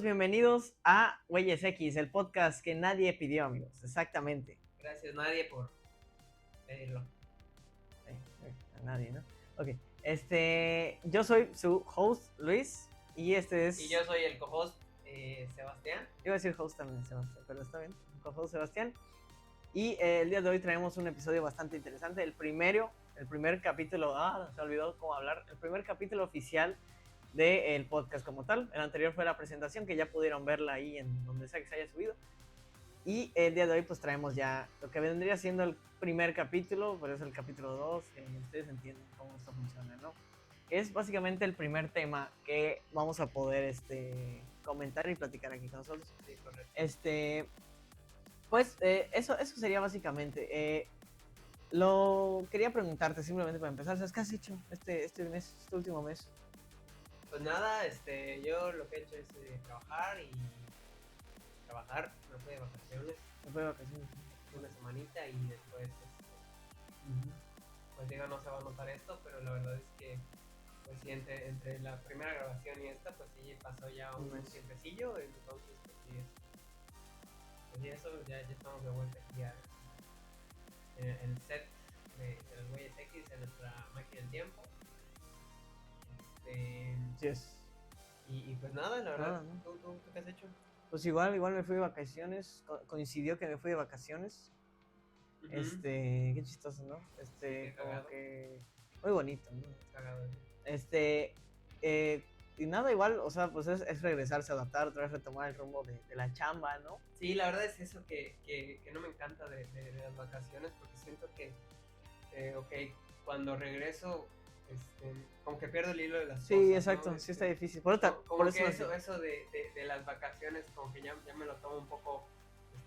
bienvenidos a Güeyes X, el podcast que nadie pidió, amigos. Exactamente. Gracias, nadie, por pedirlo. A nadie, ¿no? Ok. Yo soy su host, Luis, y este es... Y yo soy el co-host, Sebastián. Iba a decir host también, Sebastián, pero está bien. Co-host Sebastián. Y el día de hoy traemos un episodio bastante interesante. El primer capítulo... se olvidó cómo hablar. El primer capítulo oficial del podcast como tal. El anterior fue la presentación, que ya pudieron verla ahí en donde sea que se haya subido. Y el día de hoy pues traemos ya lo que vendría siendo el primer capítulo, pero es el capítulo 2, que ustedes entienden cómo esto funciona, ¿no? Es básicamente el primer tema que vamos a poder comentar y platicar aquí con nosotros. Sí, correcto. Eso sería básicamente. Lo quería preguntarte simplemente para empezar, ¿sabes qué has hecho este último mes? Pues nada, yo lo que he hecho es trabajar, me fui de vacaciones. ¿Me fue de vacaciones? Una semanita y después, pues digo, no se va a notar esto, pero la verdad es que, pues sí, entre la primera grabación y esta, pues sí pasó ya un tiempecillo, entonces, pues sí, eso, ya estamos de vuelta aquí en el set de los Güeyes X, en nuestra máquina del tiempo. Yes. Y pues nada, la verdad, ¿no? ¿Tú qué has hecho? Pues igual me fui de vacaciones, coincidió que me fui de vacaciones. Qué chistoso, ¿no? Qué Como cagado. que muy bonito, ¿no? Cagado. Y nada, igual, o sea, pues es regresarse, adaptar, otra vez retomar el rumbo de la chamba, ¿no? Sí, la verdad es eso que no me encanta de las vacaciones, porque siento que, ok, cuando regreso, como que pierdo el hilo de las cosas. Sí, exacto, ¿no? sí está difícil. Por eso de las vacaciones, como que ya me lo tomo un poco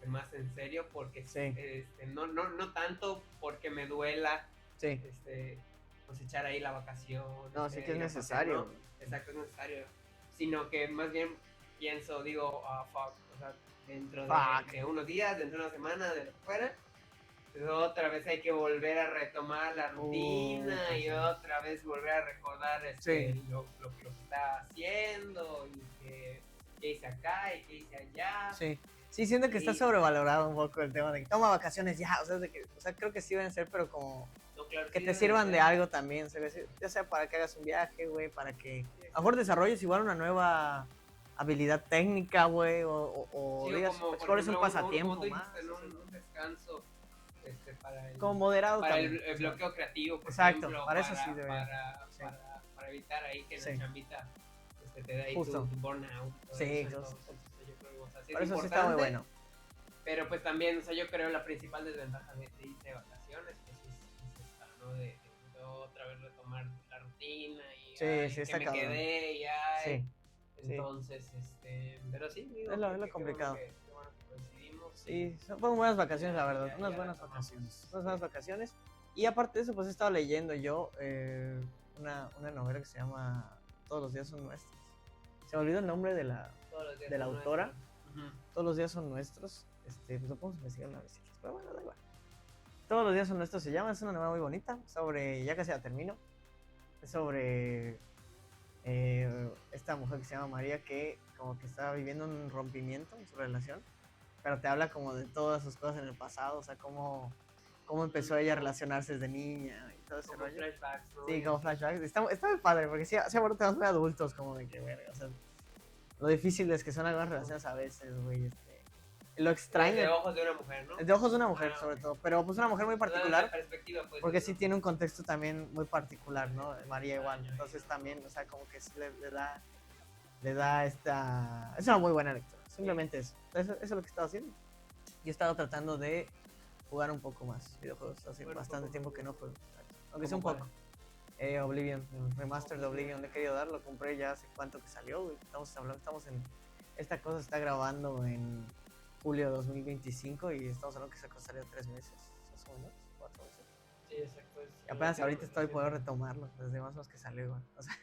más en serio, porque sí. no tanto porque me duela, sí. pues echar ahí la vacación. No, sí que es necesario. Pasear, ¿no? Exacto, es necesario. Sino que más bien pienso, digo, fuck, o sea, dentro de unos días, dentro de una semana, de lo que fuera, pues otra vez hay que volver a retomar la rutina y otra vez volver a recordar lo que estaba haciendo y qué hice acá y qué hice allá. Sí, siento que está sobrevalorado un poco el tema de que toma vacaciones ya, o sea, creo que sí deben ser, pero como que te sirvan de algo también, ya sea para que hagas un viaje, güey, para que a lo mejor desarrolles igual una nueva habilidad técnica, güey, o digas, explores un pasatiempo como más. Un descanso para el, como moderado para también. el bloqueo creativo, por exacto, ejemplo, para eso sí debe. Para evitar ahí que la chambita te da ahí tu burnout. Sí, eso, yo creo, o sea, sí, por eso sí está muy bueno. Pero pues también, o sea, yo creo la principal desventaja de irse de vacaciones pues es esta, ¿no? De otra vez retomar la rutina y está me cabrón. Quedé y entonces, pero sí, digo, es lo complicado. Qué bueno que coincidimos. Sí, fueron buenas vacaciones, la verdad, unas buenas vacaciones. Y aparte de eso, pues he estado leyendo yo una novela que se llama Todos los días son nuestros. Se me olvidó el nombre de la autora. Todos los días son nuestros. Pues lo podemos investigar una vez, pero bueno, da igual. Todos los días son nuestros se llama, es una novela muy bonita, ya casi la termino. Es sobre esta mujer que se llama María, que como que está viviendo un rompimiento en su relación, pero te habla como de todas sus cosas en el pasado, o sea, cómo empezó ella a relacionarse desde niña y todo ese rollo. Flashbacks, ¿no? Sí, como flashbacks. Está muy padre, porque sí aborda temas muy adultos, como de que, verga, o sea, lo difícil es que son algunas relaciones a veces, güey, lo extraño. De ojos de una mujer, ¿no? De ojos de una mujer, sobre todo, pero pues una mujer muy particular, perspectiva, pues, porque sí tiene un contexto también muy particular, ¿no? María igual, entonces también, o sea, como que sí le da esta... Es una muy buena lectura, simplemente eso es lo que he estado haciendo. Y he estado tratando de jugar un poco más videojuegos, hace bastante tiempo que no juego, aunque sea un poco. Oblivion, el remaster de Oblivion le he querido dar, lo compré ya hace cuánto que salió, güey. Estamos en... Esta cosa se está grabando en julio de 2025 y estamos hablando que esa cosa salió 3 meses, más o menos, 4 meses. Sí, exacto. Y apenas ahorita estoy puedo retomarlo, desde más o menos que salió igual. O sea,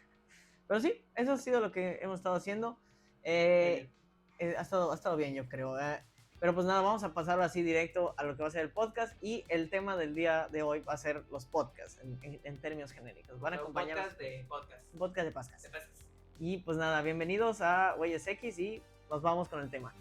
pero sí, eso ha sido lo que hemos estado haciendo. Ha estado bien, yo creo. Pero pues nada, vamos a pasar así directo a lo que va a ser el podcast. Y el tema del día de hoy va a ser los podcasts, en términos genéricos. Van a acompañarnos. Un podcast de podcast. Un podcast de podcast. Y pues nada, bienvenidos a Güeyes X y nos vamos con el tema.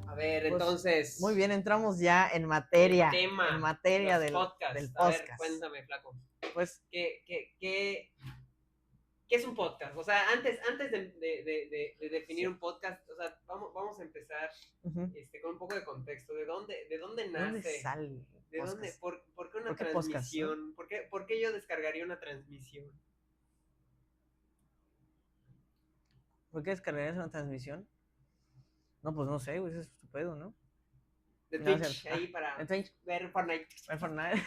A ver, entonces. Muy bien, entramos ya en materia. El tema, en materia del podcast. A ver, cuéntame, flaco. Pues, ¿Qué es un podcast? O sea, antes de definir un podcast, o sea, vamos a empezar con un poco de contexto. ¿De dónde nace? ¿De dónde sale? ¿De dónde? ¿Por qué una qué transmisión? podcast, ¿no? ¿Por qué yo descargaría una transmisión? ¿Por qué descargarías una transmisión? No, pues no sé, güey, eso es estupendo, ¿no? De Twitch, ahí para ver Fortnite. Ver Fortnite.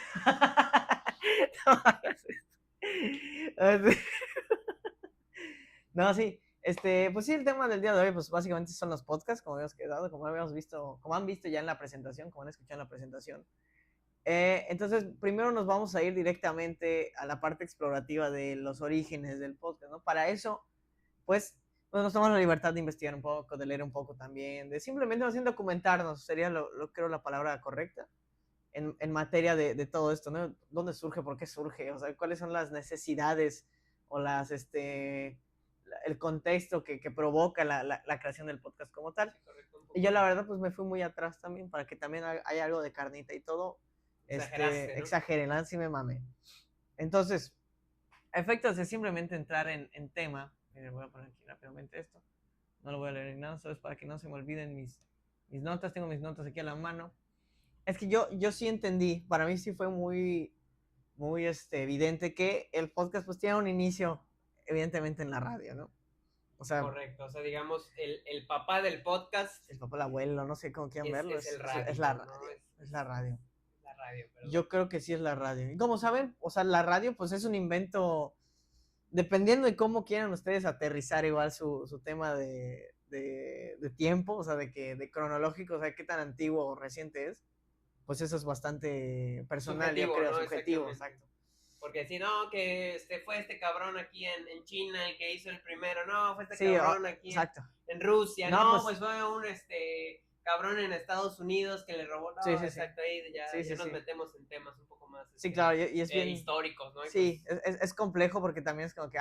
No, sí. Pues sí, el tema del día de hoy, pues básicamente son los podcasts, como habíamos quedado, como han visto ya en la presentación, como han escuchado en la presentación. Entonces, primero nos vamos a ir directamente a la parte explorativa de los orígenes del podcast, ¿no? Para eso, pues nos tomamos la libertad de investigar un poco, de leer un poco también, de simplemente más bien documentarnos, sería creo la palabra correcta, en materia de todo esto, ¿no? ¿Dónde surge? ¿Por qué surge? O sea, ¿cuáles son las necesidades o el contexto que provoca la creación del podcast como tal? Y yo la verdad pues me fui muy atrás también para que también haya algo de carnita y todo. Exageraste, ¿no? Exageré, nada, sí me mamé. Entonces, a efectos de simplemente entrar en tema, miren, voy a poner aquí rápidamente esto, no lo voy a leer ni nada, solo es para que no se me olviden mis notas, tengo mis notas aquí a la mano. Es que yo sí entendí, para mí sí fue muy, muy evidente que el podcast pues tiene un inicio evidentemente en la radio, ¿no? O sea, correcto, o sea, digamos, el papá del podcast. El papá, el abuelo, no sé cómo quieran verlo. Es el radio. Es la radio. Es la radio. La radio, perdón. Yo creo que sí es la radio. Y como saben, o sea, la radio pues es un invento, dependiendo de cómo quieran ustedes aterrizar igual su tema de tiempo, o sea, de cronológico, o sea, qué tan antiguo o reciente es, pues eso es bastante personal, subjetivo, yo creo, ¿no? Subjetivo, exacto. Porque si no, que fue este cabrón aquí en China el que hizo el primero, no, fue este cabrón aquí en Rusia, no, pues fue un cabrón en Estados Unidos que le robó, no, sí, exacto, ahí ya nos metemos en temas un poco más sí, claro, y es bien históricos, ¿no? Sí, pues, es complejo porque también es como que,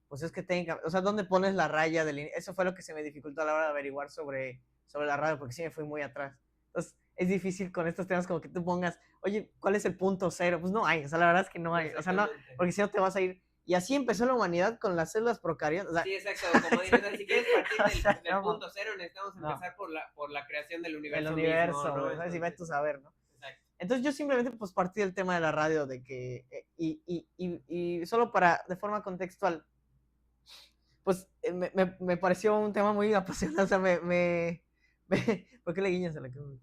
pues es que o sea, ¿dónde pones la raya del eso fue lo que se me dificultó a la hora de averiguar sobre la radio, porque sí me fui muy atrás. Entonces, es difícil con estos temas como que tú pongas, oye, ¿cuál es el punto cero? Pues no hay, o sea, la verdad es que no hay, o sea, no, porque si no te vas a ir. Y así empezó la humanidad con las células procariotas. O sea, sí, exacto, como dices, si quieres partir del punto cero, necesitamos empezar por la creación del universo. El universo, mismo, ¿no? Entonces, y ve tú saber, ¿no? Exacto. Entonces yo simplemente pues partí del tema de la radio, de que, y solo de forma contextual, pues me pareció un tema muy apasionante, o sea, ¿por qué le guiñas a la cámara?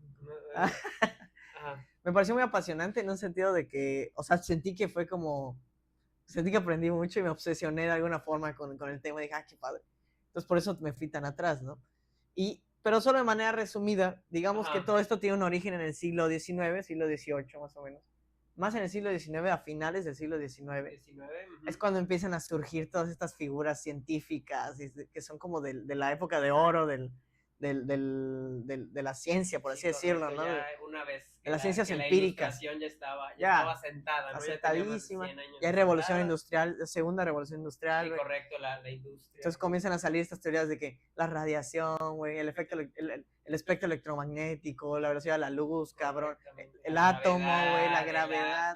Me pareció muy apasionante en un sentido de que, o sea, sentí que aprendí mucho y me obsesioné de alguna forma con el tema, y dije, qué padre. Entonces por eso me fui tan atrás, ¿no? Pero solo de manera resumida, digamos que todo esto tiene un origen en el siglo XIX, siglo XVIII más o menos. Más en el siglo XIX, a finales del siglo XIX. Es cuando empiezan a surgir todas estas figuras científicas que son como de la época de oro de la ciencia, por así decirlo, ¿no? Ya una vez de las ciencias empíricas. La ilustración ya estaba sentada, ¿no? Asentadísima. Ya hay revolución industrial, segunda revolución industrial. Sí, correcto, la industria. Entonces comienzan a salir estas teorías de que la radiación, güey, el espectro electromagnético, la velocidad de la luz, cabrón, el átomo, güey, la gravedad.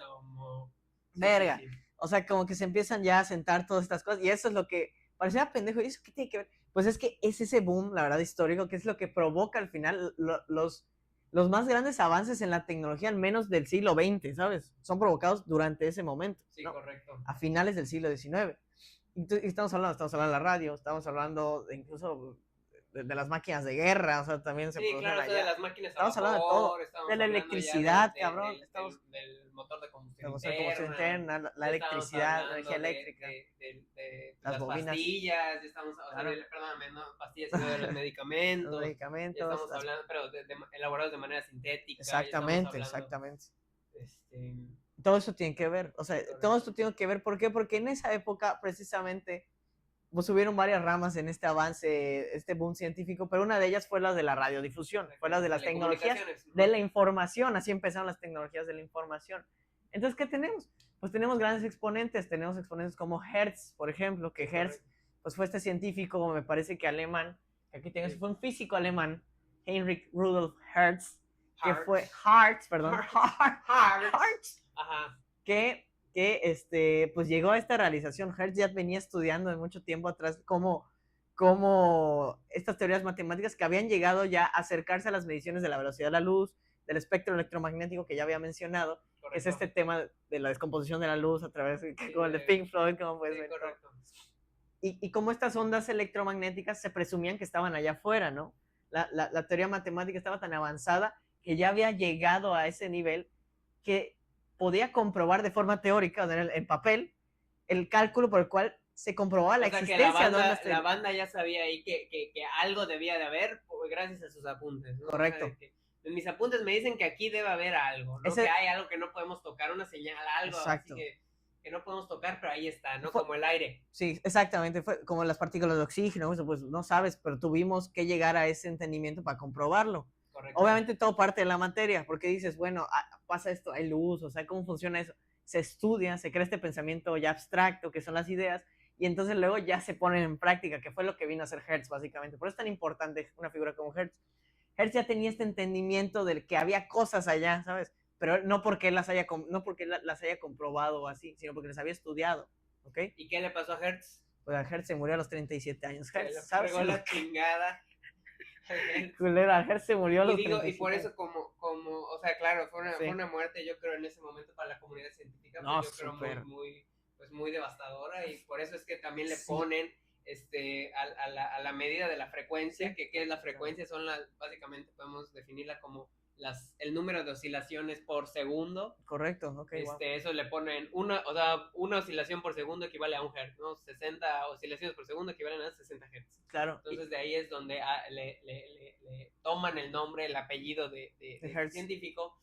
Verga. Sí. O sea, como que se empiezan ya a sentar todas estas cosas y eso es lo que parecía pendejo. ¿Y eso qué tiene que ver? Pues es que es ese boom, la verdad, histórico, que es lo que provoca al final los más grandes avances en la tecnología, al menos del siglo XX, ¿sabes? Son provocados durante ese momento. Sí, ¿no? Correcto. A finales del siglo XIX. Y estamos hablando de la radio, estamos hablando incluso de las máquinas de guerra, o sea, también se producen allá. De las máquinas estamos hablando de todo, de la electricidad, cabrón. Del motor de combustión interna, la electricidad, la energía eléctrica. De las bobinas. Pastillas, estamos hablando, perdóname, no, pastillas, sino de los medicamentos. Los medicamentos. Estamos hablando, pero elaborados de manera sintética. Exactamente. Todo eso tiene que ver, o sea, todo esto tiene que ver, ¿por qué? Porque en esa época, precisamente, pues hubieron varias ramas en este avance, este boom científico, pero una de ellas fue la de la radiodifusión, fue la de las tecnologías de la información, así empezaron las tecnologías de la información. Entonces, ¿qué tenemos? Pues tenemos grandes exponentes, tenemos exponentes como Hertz, por ejemplo, que Hertz pues fue este científico, me parece que alemán, que aquí tengo, fue un físico alemán, Heinrich Rudolf Hertz, que fue Hertz, Ajá. que pues llegó a esta realización. Hertz ya venía estudiando de mucho tiempo atrás cómo estas teorías matemáticas que habían llegado ya a acercarse a las mediciones de la velocidad de la luz, del espectro electromagnético que ya había mencionado, que es este tema de la descomposición de la luz a través de, como el de Pink Floyd, como puedes ver. Correcto. Y cómo estas ondas electromagnéticas se presumían que estaban allá afuera, ¿no? La teoría matemática estaba tan avanzada que ya había llegado a ese nivel que podía comprobar de forma teórica, en papel, el cálculo por el cual se comprobaba la existencia de ondas. La banda ya sabía ahí que algo debía de haber gracias a sus apuntes, ¿no? Correcto. O sea, en mis apuntes me dicen que aquí debe haber algo, ¿no? Que hay algo que no podemos tocar, una señal, algo. Exacto. Así que no podemos tocar, pero ahí está, ¿no? Como el aire. Sí, exactamente, fue como las partículas de oxígeno, eso pues no sabes, pero tuvimos que llegar a ese entendimiento para comprobarlo. Correcto. Obviamente todo parte de la materia, porque dices, bueno, pasa esto, hay luz, o sea, ¿cómo funciona eso? Se estudia, se crea este pensamiento ya abstracto, que son las ideas, y entonces luego ya se ponen en práctica, que fue lo que vino a hacer Hertz, básicamente. Por eso es tan importante una figura como Hertz. Hertz ya tenía este entendimiento de que había cosas allá, ¿sabes? Pero no porque las haya comprobado así, sino porque las había estudiado, ¿ok? ¿Y qué le pasó a Hertz? Pues a Hertz se murió a los 37 años. Hertz, ¿sabes? La chingada. Culera, Hertz se murió a los 37 años. Y por eso o sea, claro, fue una muerte, yo creo, en ese momento para la comunidad científica, no, pues yo creo muy devastadora, y por eso es que también le ponen a la medida de la frecuencia, que ¿qué es la frecuencia? Básicamente podemos definirla como el número de oscilaciones por segundo. Correcto, ok. Eso le ponen una oscilación por segundo equivale a un hertz, ¿no? 60 oscilaciones por segundo equivalen a 60 hertz. Claro. Entonces de ahí es donde le toman el nombre, el apellido de científico,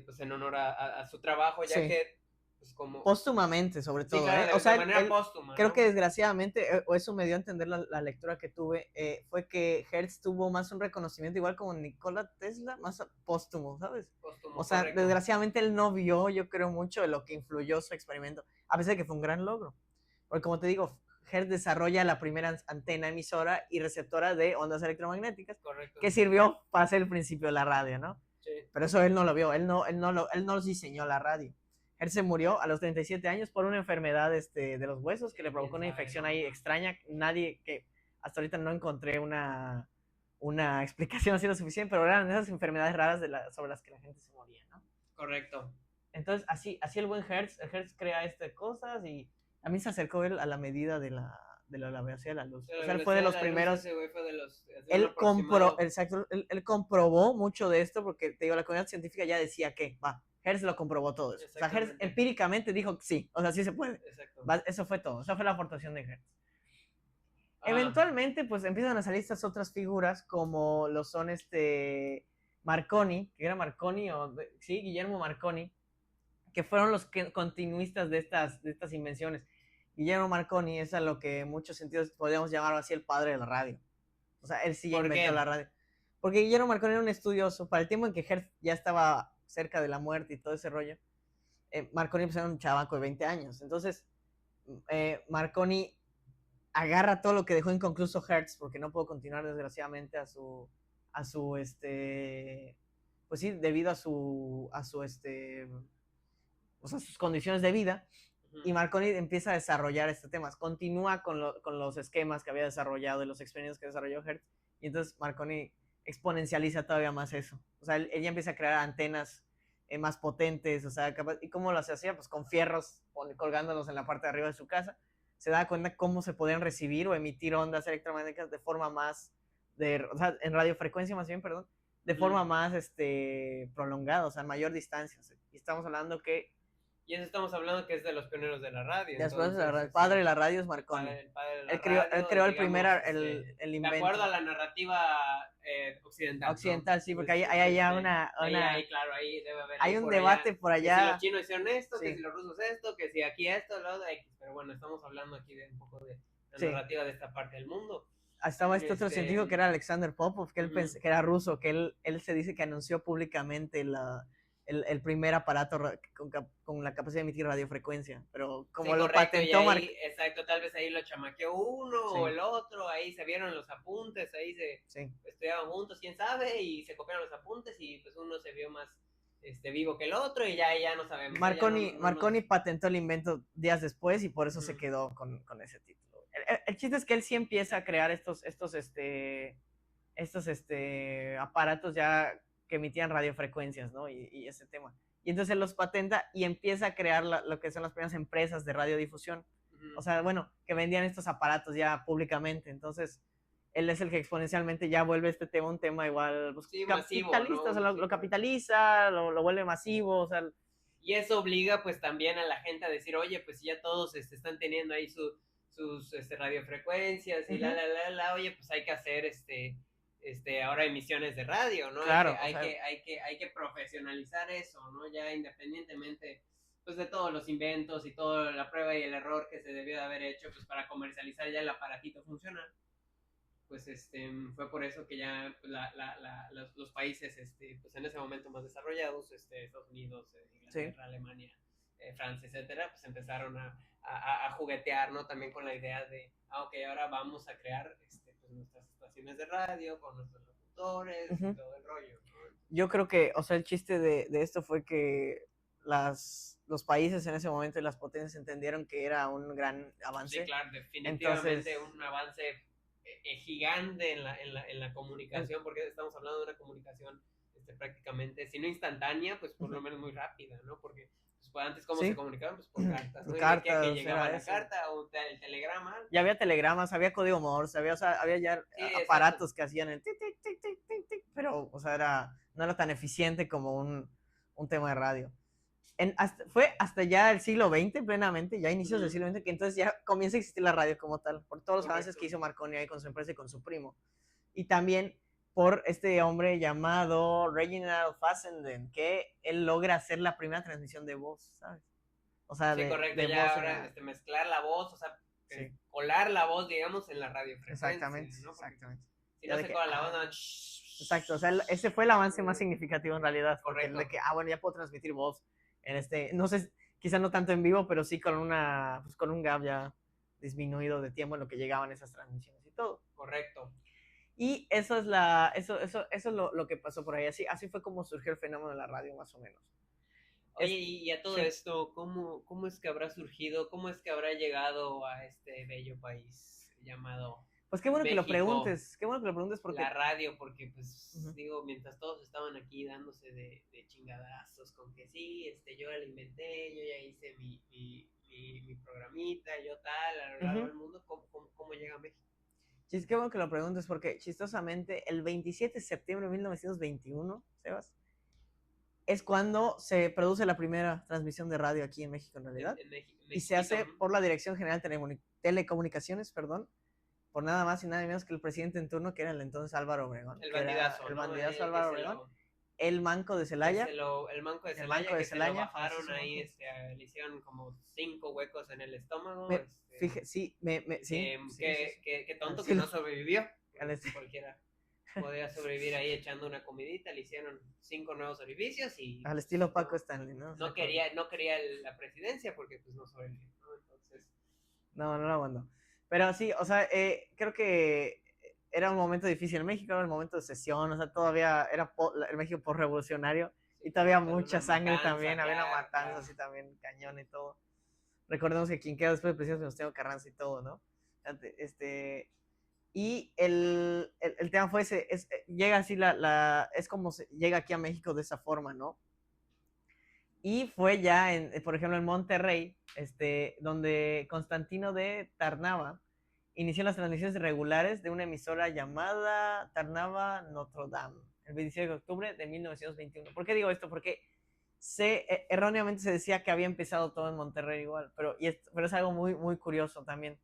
pues en honor a su trabajo, ya que pues como póstumamente, sobre todo. Sí, claro, de manera póstuma. Creo que desgraciadamente, o eso me dio a entender la lectura que tuve, fue que Hertz tuvo más un reconocimiento, igual como Nikola Tesla, más póstumo, ¿sabes? Póstumo, o sea, correcto. Desgraciadamente él no vio, yo creo, mucho de lo que influyó su experimento, a pesar de que fue un gran logro. Porque como te digo, Hertz desarrolla la primera antena emisora y receptora de ondas electromagnéticas, correcto, que sirvió para hacer el principio de la radio, ¿no? Sí. Pero eso él no lo vio, él no diseñó la radio. Él se murió a los 37 años por una enfermedad de los huesos que le provocó una infección ahí extraña. Nadie, que hasta ahorita no encontré una explicación así lo suficiente, pero eran esas enfermedades raras sobre las que la gente se moría, ¿no? Correcto. Entonces, así el buen Hertz crea cosas, y a mí se acercó él a la medida de la velocidad de la luz. O sea, él fue de los primeros. Él comprobó mucho de esto, porque te digo, la comunidad científica ya decía que, Hertz lo comprobó todo eso. O sea, Hertz empíricamente dijo sí, o sea, sí se puede. Exacto. Eso fue todo, esa fue la aportación de Hertz. Eventualmente, pues empiezan a salir estas otras figuras, como lo son Marconi, que era Marconi, Guillermo Marconi, que fueron los continuistas de estas invenciones. Guillermo Marconi es a lo que en muchos sentidos podríamos llamar así el padre de la radio. O sea, él sí inventó la radio. Porque Guillermo Marconi era un estudioso. Para el tiempo en que Hertz ya estaba cerca de la muerte y todo ese rollo, Marconi pues era un chavaco de 20 años. Entonces, Marconi agarra todo lo que dejó inconcluso Hertz, porque no pudo continuar desgraciadamente pues sí, debido a sus condiciones de vida. Y Marconi empieza a desarrollar estos temas, continúa con los esquemas que había desarrollado y los experimentos que desarrolló Hertz, y entonces Marconi exponencializa todavía más eso. O sea, él ya empieza a crear antenas más potentes, o sea, ¿y cómo las hacía? Pues con fierros colgándolos en la parte de arriba de su casa. Se da cuenta cómo se podían recibir o emitir ondas electromagnéticas de forma más, o sea, en radiofrecuencia más bien, perdón, de forma más prolongada, o sea, en mayor distancia. Y estamos hablando que y eso estamos hablando que es de los pioneros de la radio. El padre de la radio es Marconi. Él creó el primer el invento. De acuerdo a la narrativa occidental. Occidental, ¿no? Sí, porque ahí ya claro, ahí debe haber. Hay un debate por allá. Que si los chinos hicieron esto, que si los rusos esto, que si aquí esto, lo otro. Pero bueno, estamos hablando aquí de un poco de la narrativa de esta parte del mundo. Estaba otro científico que era Alexander Popov, que él que era ruso, que él se dice que anunció públicamente el primer aparato con la capacidad de emitir radiofrecuencia, pero como Sí, lo correcto, y patentó ahí, exacto, tal vez ahí lo chamaqueó uno Sí. o el otro, ahí se vieron los apuntes, ahí se Sí. estudiaban juntos, quién sabe, y se copiaron los apuntes y pues uno se vio más vivo que el otro y ya no sabemos. Marconi patentó el invento días después y por eso se quedó con ese título. El chiste es que él sí empieza a crear estos aparatos ya que emitían radiofrecuencias, ¿no? Y ese tema. Y entonces él los patenta y empieza a crear lo que son las primeras empresas de radiodifusión. O sea, bueno, que vendían estos aparatos ya públicamente. Entonces, él es el que exponencialmente ya vuelve este tema un tema igual pues, sí, capitalista, masivo, ¿no? O sea, lo capitaliza, lo vuelve masivo, o sea... Y eso obliga pues también a la gente a decir, oye, pues ya todos están teniendo ahí sus radiofrecuencias y oye, pues hay que hacer ahora emisiones de radio, ¿no? Claro, hay que profesionalizar eso, ¿no? Ya independientemente pues de todos los inventos y toda la prueba y el error que se debió de haber hecho pues para comercializar ya el aparatito funcional, pues fue por eso que ya pues, los países pues en ese momento más desarrollados, Estados Unidos, Inglaterra, Alemania, Francia, etcétera, pues empezaron a juguetear, ¿no? También con la idea de, ok, ahora vamos a crear pues, nuestras estaciones de radio con nuestros locutores y todo el rollo, ¿no? Yo creo que, o sea, el chiste de esto fue que los países en ese momento y las potencias entendieron que era un gran avance. Sí, claro, definitivamente entonces, un avance gigante en la comunicación, porque estamos hablando de una comunicación prácticamente, si no instantánea, pues por lo menos muy rápida, ¿no? Porque pues, antes, ¿cómo se comunicaban? Pues por cartas, ¿no? Cartas, que llegaba la carta o el telegrama. Ya había telegramas, había código Morse, había ya aparatos que hacían el tic, tic, tic, tic, tic, tic, pero, o sea, no era tan eficiente como un tema de radio. Fue hasta ya el siglo XX plenamente, ya inicios del siglo XX, que entonces ya comienza a existir la radio como tal, por todos los avances que hizo Marconi ahí con su empresa y con su primo. Y también por este hombre llamado Reginald Fassenden, que él logra hacer la primera transmisión de voz, ¿sabes? O sea, sí, correcto, ya voz ahora mezclar la voz, o sea, colar la voz, digamos, en la radiofrecuencia. Exactamente, ¿no? Exactamente. Si no se cola la voz, no... Exacto, o sea, ese fue el avance más significativo en realidad, porque de que, bueno, ya puedo transmitir voz en no sé, quizá no tanto en vivo, pero sí con con un gap ya disminuido de tiempo en lo que llegaban esas transmisiones y todo. Correcto. Y eso es lo que pasó por ahí, así fue como surgió el fenómeno de la radio, más o menos. Oye, y a todo esto, ¿cómo es que habrá surgido, cómo es que habrá llegado a este bello país llamado Pues qué bueno México? Que lo preguntes porque... La radio, porque pues, digo, mientras todos estaban aquí dándose de chingadazos con que sí, yo la inventé, yo ya hice mi programita, yo tal, a lo largo del mundo, ¿cómo llega a México? Qué bueno que lo preguntes porque, chistosamente, el 27 de septiembre de 1921, Sebas, es cuando se produce la primera transmisión de radio aquí en México, en realidad. Y se hace por la Dirección General de Telecomunicaciones, por nada más y nada menos que el presidente en turno, que era el entonces Álvaro Obregón. El bandidazo, el bandidazo Álvaro Obregón. El manco de Celaya. El manco de Celaya, que se lo bajaron ahí, le hicieron como 5 huecos en el estómago. Qué tonto que no sobrevivió. Cualquiera podía sobrevivir ahí echando una comidita, le hicieron 5 nuevos orificios y... Al estilo Paco Stanley, ¿no? No quería la presidencia porque pues no sobrevivió, ¿no? Entonces... No lo aguantó. Pero sí, o sea, creo que era un momento difícil en México, era un momento de sesión, o sea, todavía era el México postrevolucionario y todavía mucha sangre también, había una matanza así también, cañón y todo. Recordemos que quien queda después del presidente Venustiano Carranza y todo, ¿no? Y el tema fue ese, llega así es como llega aquí a México de esa forma, ¿no? Y fue ya, por ejemplo, en Monterrey, donde Constantino de Tarnava inició las transmisiones regulares de una emisora llamada Tarnava Notre Dame, el 27 de octubre de 1921. ¿Por qué digo esto? Porque erróneamente se decía que había empezado todo en Monterrey igual, pero es algo muy, muy curioso también.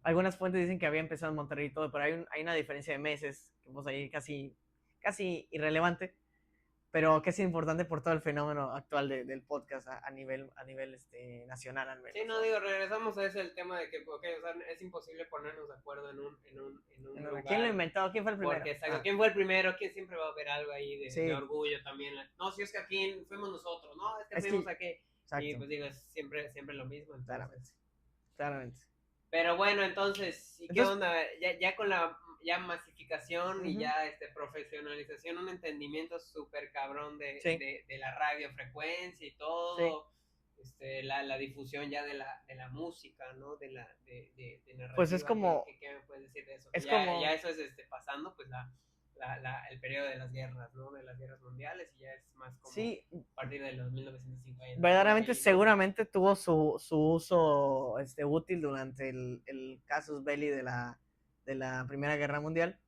Algunas fuentes dicen que había empezado en Monterrey y todo, pero hay una diferencia de meses, que pues ahí casi irrelevante. pero que es importante por todo el fenómeno actual del podcast a nivel nacional al menos. Sí, no, digo, regresamos a ese el tema de que, okay, o sea, es imposible ponernos de acuerdo en un lugar. ¿Quién lo inventó? ¿Quién fue el primero? Porque, ¿quién fue el primero? ¿Quién siempre va a haber algo ahí Sí. de orgullo también? No, si es que aquí fuimos nosotros, no, es que fuimos aquí. Exacto. Y pues digo, es siempre lo mismo. Entonces. Claramente. Pero bueno, entonces, ¿y qué onda? Ya con la masificación y ya profesionalización, un entendimiento súper cabrón de la radiofrecuencia y todo, la difusión ya de la música, ¿no? De narrativa. Pues es como... ¿Qué me puedes decir de eso? Es como... Ya eso es pasando, pues el periodo de las guerras, ¿no? De las guerras mundiales, y ya es más como a partir de los 1950. Verdaderamente, seguramente tuvo su uso útil durante el casus belli de la Primera Guerra Mundial.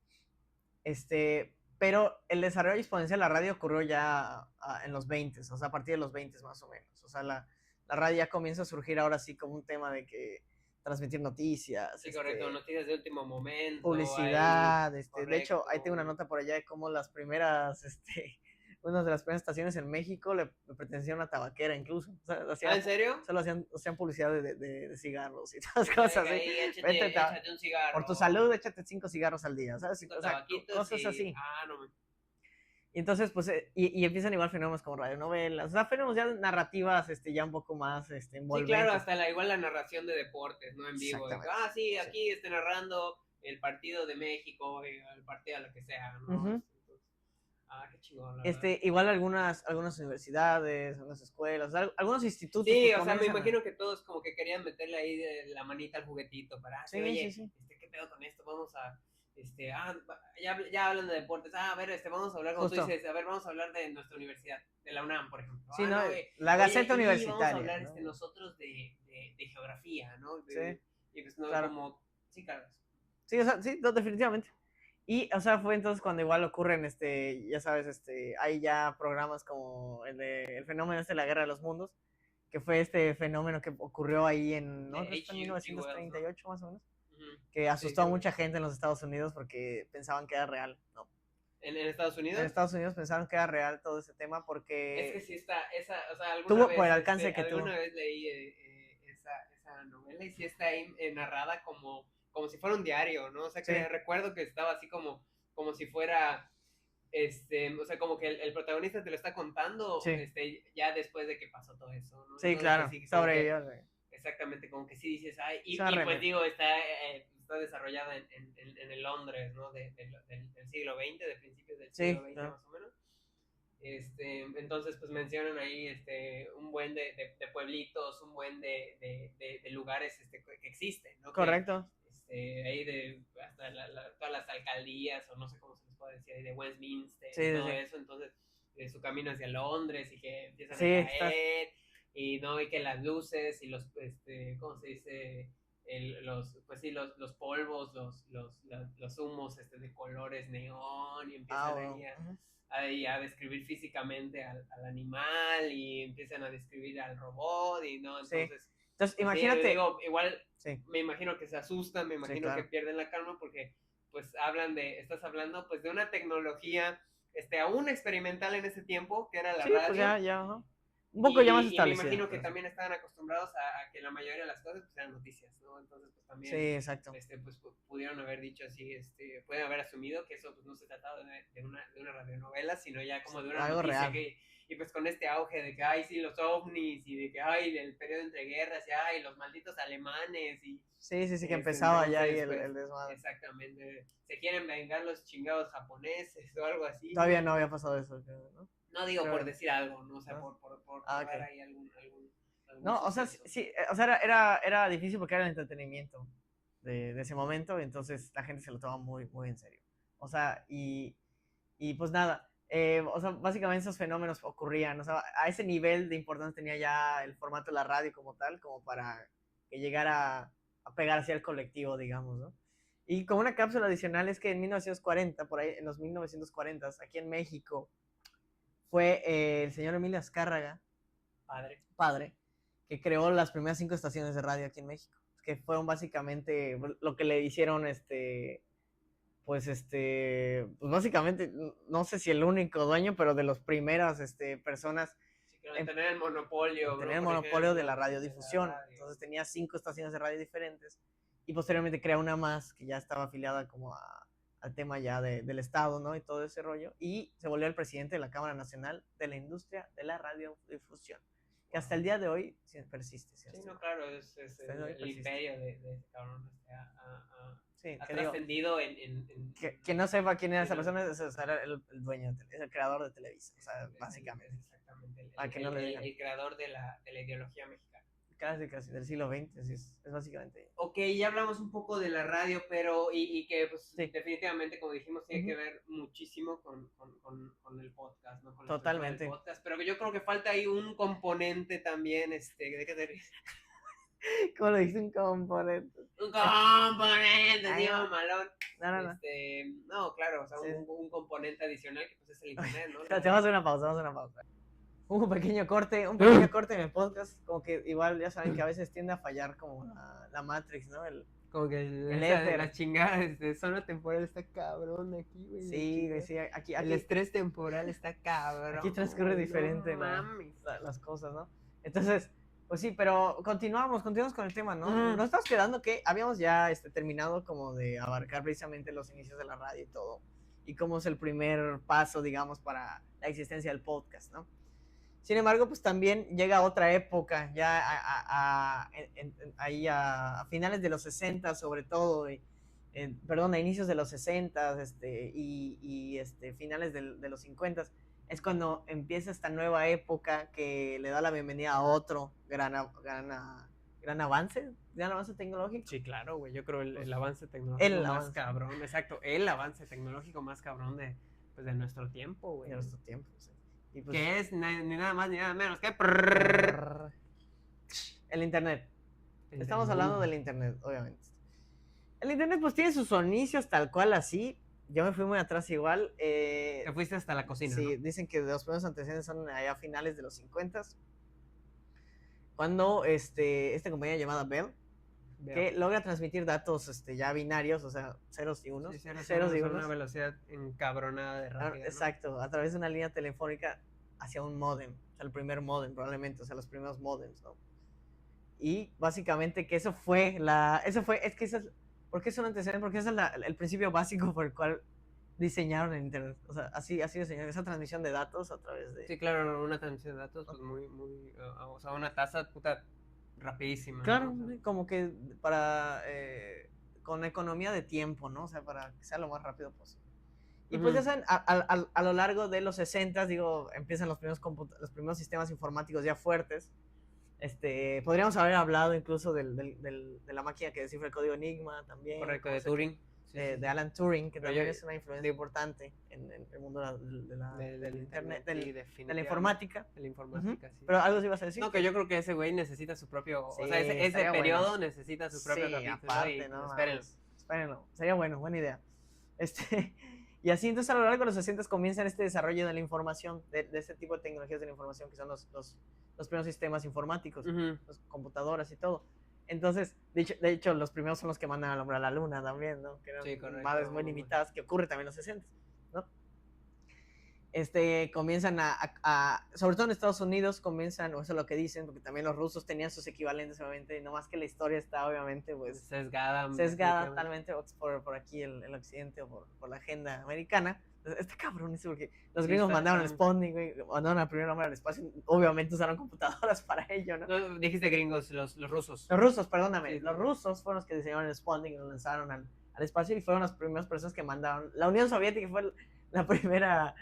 Pero el desarrollo exponencial de la radio ocurrió ya en los 20, o sea, a partir de los 20 más o menos. O sea, la radio ya comienza a surgir ahora sí como un tema de que transmitir noticias. Sí, correcto, noticias de último momento. Publicidad, de hecho, ahí tengo una nota por allá de cómo las primeras, una de las primeras estaciones en México le pertenecía a una tabaquera incluso. O sea, ¿en serio? Solo hacían publicidad de cigarros y todas cosas así. Échate un cigarro. Por tu salud, échate 5 cigarros al día, ¿sabes? O sea, cosas así. No. Y entonces, pues, y empiezan igual fenómenos como radionovelas, o sea, fenómenos ya narrativas, ya un poco más, envolventes. Sí, claro, hasta igual la narración de deportes, ¿no? En vivo. Sí, aquí narrando el partido de México, el partido de lo que sea, ¿no? Qué chingón. Igual algunas universidades, algunas escuelas, algunos institutos. Sí, o sea, me imagino que todos como que querían meterle ahí de la manita al juguetito para, oye, ¿qué pedo con esto? Vamos a, ya hablan de deportes, a ver, vamos a hablar, como tú dices, vamos a hablar de nuestra universidad, de la UNAM, por ejemplo. Sí, la Gaceta Universitaria. Vamos a hablar nosotros de geografía, ¿no? Y pues no, claro. Como, sí, claro. Sí, o sea, sí, definitivamente. Y, o sea, fue entonces cuando igual ocurren, ya sabes, hay ya programas como el fenómeno de la Guerra de los Mundos, que fue este fenómeno que ocurrió ahí en 1938 más o menos, que asustó a mucha gente en los Estados Unidos porque pensaban que era real, ¿no? ¿En Estados Unidos? En Estados Unidos pensaban que era real todo ese tema porque... Es que sí está, o sea, tuvo por el alcance que tuvo. Alguna vez leí esa novela y sí está ahí narrada como si fuera un diario, ¿no? O sea, que recuerdo que estaba así como si fuera, o sea, como que el protagonista te lo está contando, ya después de que pasó todo eso, ¿no? Sí, entonces, claro, sobrevivió. Exactamente, como que sí dices, y pues digo, está desarrollada en el Londres, ¿no? Del siglo XX, de principios del siglo XX, más o menos. Entonces, pues mencionan ahí un buen de pueblitos, un buen de lugares que existen, ¿no? Correcto. Ahí hasta todas las alcaldías, o no sé cómo se les puede decir, ahí de Westminster, y todo eso, entonces, su camino hacia Londres, y que empiezan a caer, y que las luces, y los, ¿cómo se dice? Los polvos, los humos de colores neón, y empiezan ahí a describir físicamente al animal, y empiezan a describir al robot, y no, entonces imagínate. Igual me imagino que se asustan, me imagino que pierden la calma, porque pues estás hablando pues de una tecnología aún experimental en ese tiempo, que era la radio. Pues ya, un poco ya más establecida. Y me imagino que también estaban acostumbrados a que la mayoría de las cosas pues eran noticias, ¿no? Entonces pues también exacto. Pues pudieron haber dicho así, pueden haber asumido que eso pues no se trataba de una radionovela, sino ya como de una algo noticia real. Y pues con este auge de que sí, los ovnis, y de que el periodo entre guerras, y los malditos alemanes, y sí, que empezaba ya ahí el desmadre. Exactamente, se quieren vengar los chingados japoneses o algo así. Todavía no había pasado eso, ¿no? No digo por decir algo, ¿no? O sea, por probar ahí algún no, o sea, sí, o sea, era difícil porque era el entretenimiento de ese momento, entonces la gente se lo toma muy, muy en serio. O sea, y pues nada, o sea, básicamente esos fenómenos ocurrían, o sea, a ese nivel de importancia tenía ya el formato de la radio como tal, como para que llegara a pegar hacia el colectivo, digamos, ¿no? Y como una cápsula adicional es que en 1940, por ahí, en los 1940, aquí en México, fue el señor Emilio Azcárraga, padre, que creó las primeras 5 estaciones de radio aquí en México, que fueron básicamente lo que le hicieron, pues pues básicamente, no sé si el único dueño, pero de las primeras personas en tener el monopolio, tener el monopolio de la radiodifusión. Entonces tenía 5 estaciones de radio diferentes y posteriormente crea una más que ya estaba afiliada como al tema ya del Estado, ¿no? Y todo ese rollo. Y se volvió el presidente de la Cámara Nacional de la Industria de la Radiodifusión, que hasta el día de hoy persiste. Sí, no, claro, es el imperio de ese cabrón. Sí, ha trascendido que no sepa quién era esa persona, es el dueño, es el creador de Televisa, o sea, básicamente. Exactamente, el creador de la ideología mexicana. Casi, del siglo XX, sí, es básicamente. Ok, ya hablamos un poco de la radio, pero y que pues sí, definitivamente, como dijimos, tiene que ver muchísimo con el podcast, ¿no? Con totalmente. el podcast, pero yo creo que falta ahí un componente también, ¿de qué te ríes? ¿Cómo lo dice? Un componente. Un componente, tío, malón. No. No, claro, o sea, un componente adicional que pues es el internet, ¿no? Vamos a hacer una pausa. Un pequeño corte en el podcast, como que igual ya saben que a veces tiende a fallar como la Matrix, ¿no? Como que el éter. La chingada zona temporal está cabrón aquí, güey. Sí, güey, sí, aquí. El estrés temporal está cabrón. Aquí transcurre diferente, las cosas, ¿no? Entonces, pues sí, pero continuamos con el tema, ¿no? Nos estamos quedando que habíamos ya terminado como de abarcar precisamente los inicios de la radio y todo, y cómo es el primer paso, digamos, para la existencia del podcast, ¿no? Sin embargo, pues también llega otra época, ya ahí a finales de los 60 sobre todo, a inicios de los 60 y finales de los 50, es cuando empieza esta nueva época que le da la bienvenida a otro gran avance tecnológico. Sí, claro, güey, yo creo el avance tecnológico más cabrón, exacto, el avance tecnológico más cabrón de nuestro tiempo, güey. De nuestro tiempo, sí. Y pues, que es ni nada más ni nada menos que el internet. Estamos hablando del internet, obviamente. El internet pues tiene sus inicios tal cual así. Yo me fui muy atrás igual. Te fuiste hasta la cocina, sí, ¿no? Dicen que los primeros antecedentes son allá a finales de los 50, cuando esta compañía llamada Bell, que logra transmitir datos ya binarios, o sea, ceros y unos. Sí, ceros y unos. Una velocidad encabronada de rápida, exacto, ¿no? A través de una línea telefónica hacia un módem, o sea, el primer módem probablemente, o sea, los primeros módems, ¿no? Y básicamente que porque es un antecedente, porque ese es el principio básico por el cual diseñaron el internet, o sea, así diseñaron esa transmisión de datos a través de... Sí, claro, una transmisión de datos, pues muy, o sea, una tasa puta rapidísima. Claro, ¿no? Como que con economía de tiempo, ¿no? O sea, para que sea lo más rápido posible. Y pues ya saben, a lo largo de los 60, empiezan los primeros sistemas informáticos ya fuertes. Podríamos haber hablado incluso de la máquina que descifra el código Enigma también. Correcto, de Turing. De Alan Turing, que también es una influencia importante en el mundo del internet, de la informática. De la informática, sí. Pero algo sí ibas a decir. No, que yo creo que ese güey necesita su propio, o sea, ese periodo necesita su propio capítulo. Aparte, ¿no? Espérenlo. Sería buena idea. Y así, entonces, a lo largo de los 60 comienzan este desarrollo de la información, de este tipo de tecnologías de la información, que son los primeros sistemas informáticos, las computadoras y todo. Entonces, de hecho, los primeros son los que mandan al hombre a la luna también, ¿no? Que eran naves muy limitadas, que ocurre también en los 60, ¿no? Comienzan sobre todo en Estados Unidos, o eso es lo que dicen, porque también los rusos tenían sus equivalentes, obviamente, no más que la historia está, obviamente, pues... Sesgada totalmente por aquí el occidente, o por la agenda americana. Está cabrón eso, porque los gringos mandaron el Sputnik, güey, mandaron al primer hombre al espacio, obviamente usaron computadoras para ello, ¿no? No, dijiste gringos, los rusos. Los rusos, perdóname, sí. Los rusos fueron los que diseñaron el Sputnik y lo lanzaron al espacio, y fueron las primeras personas que mandaron. La Unión Soviética fue la primera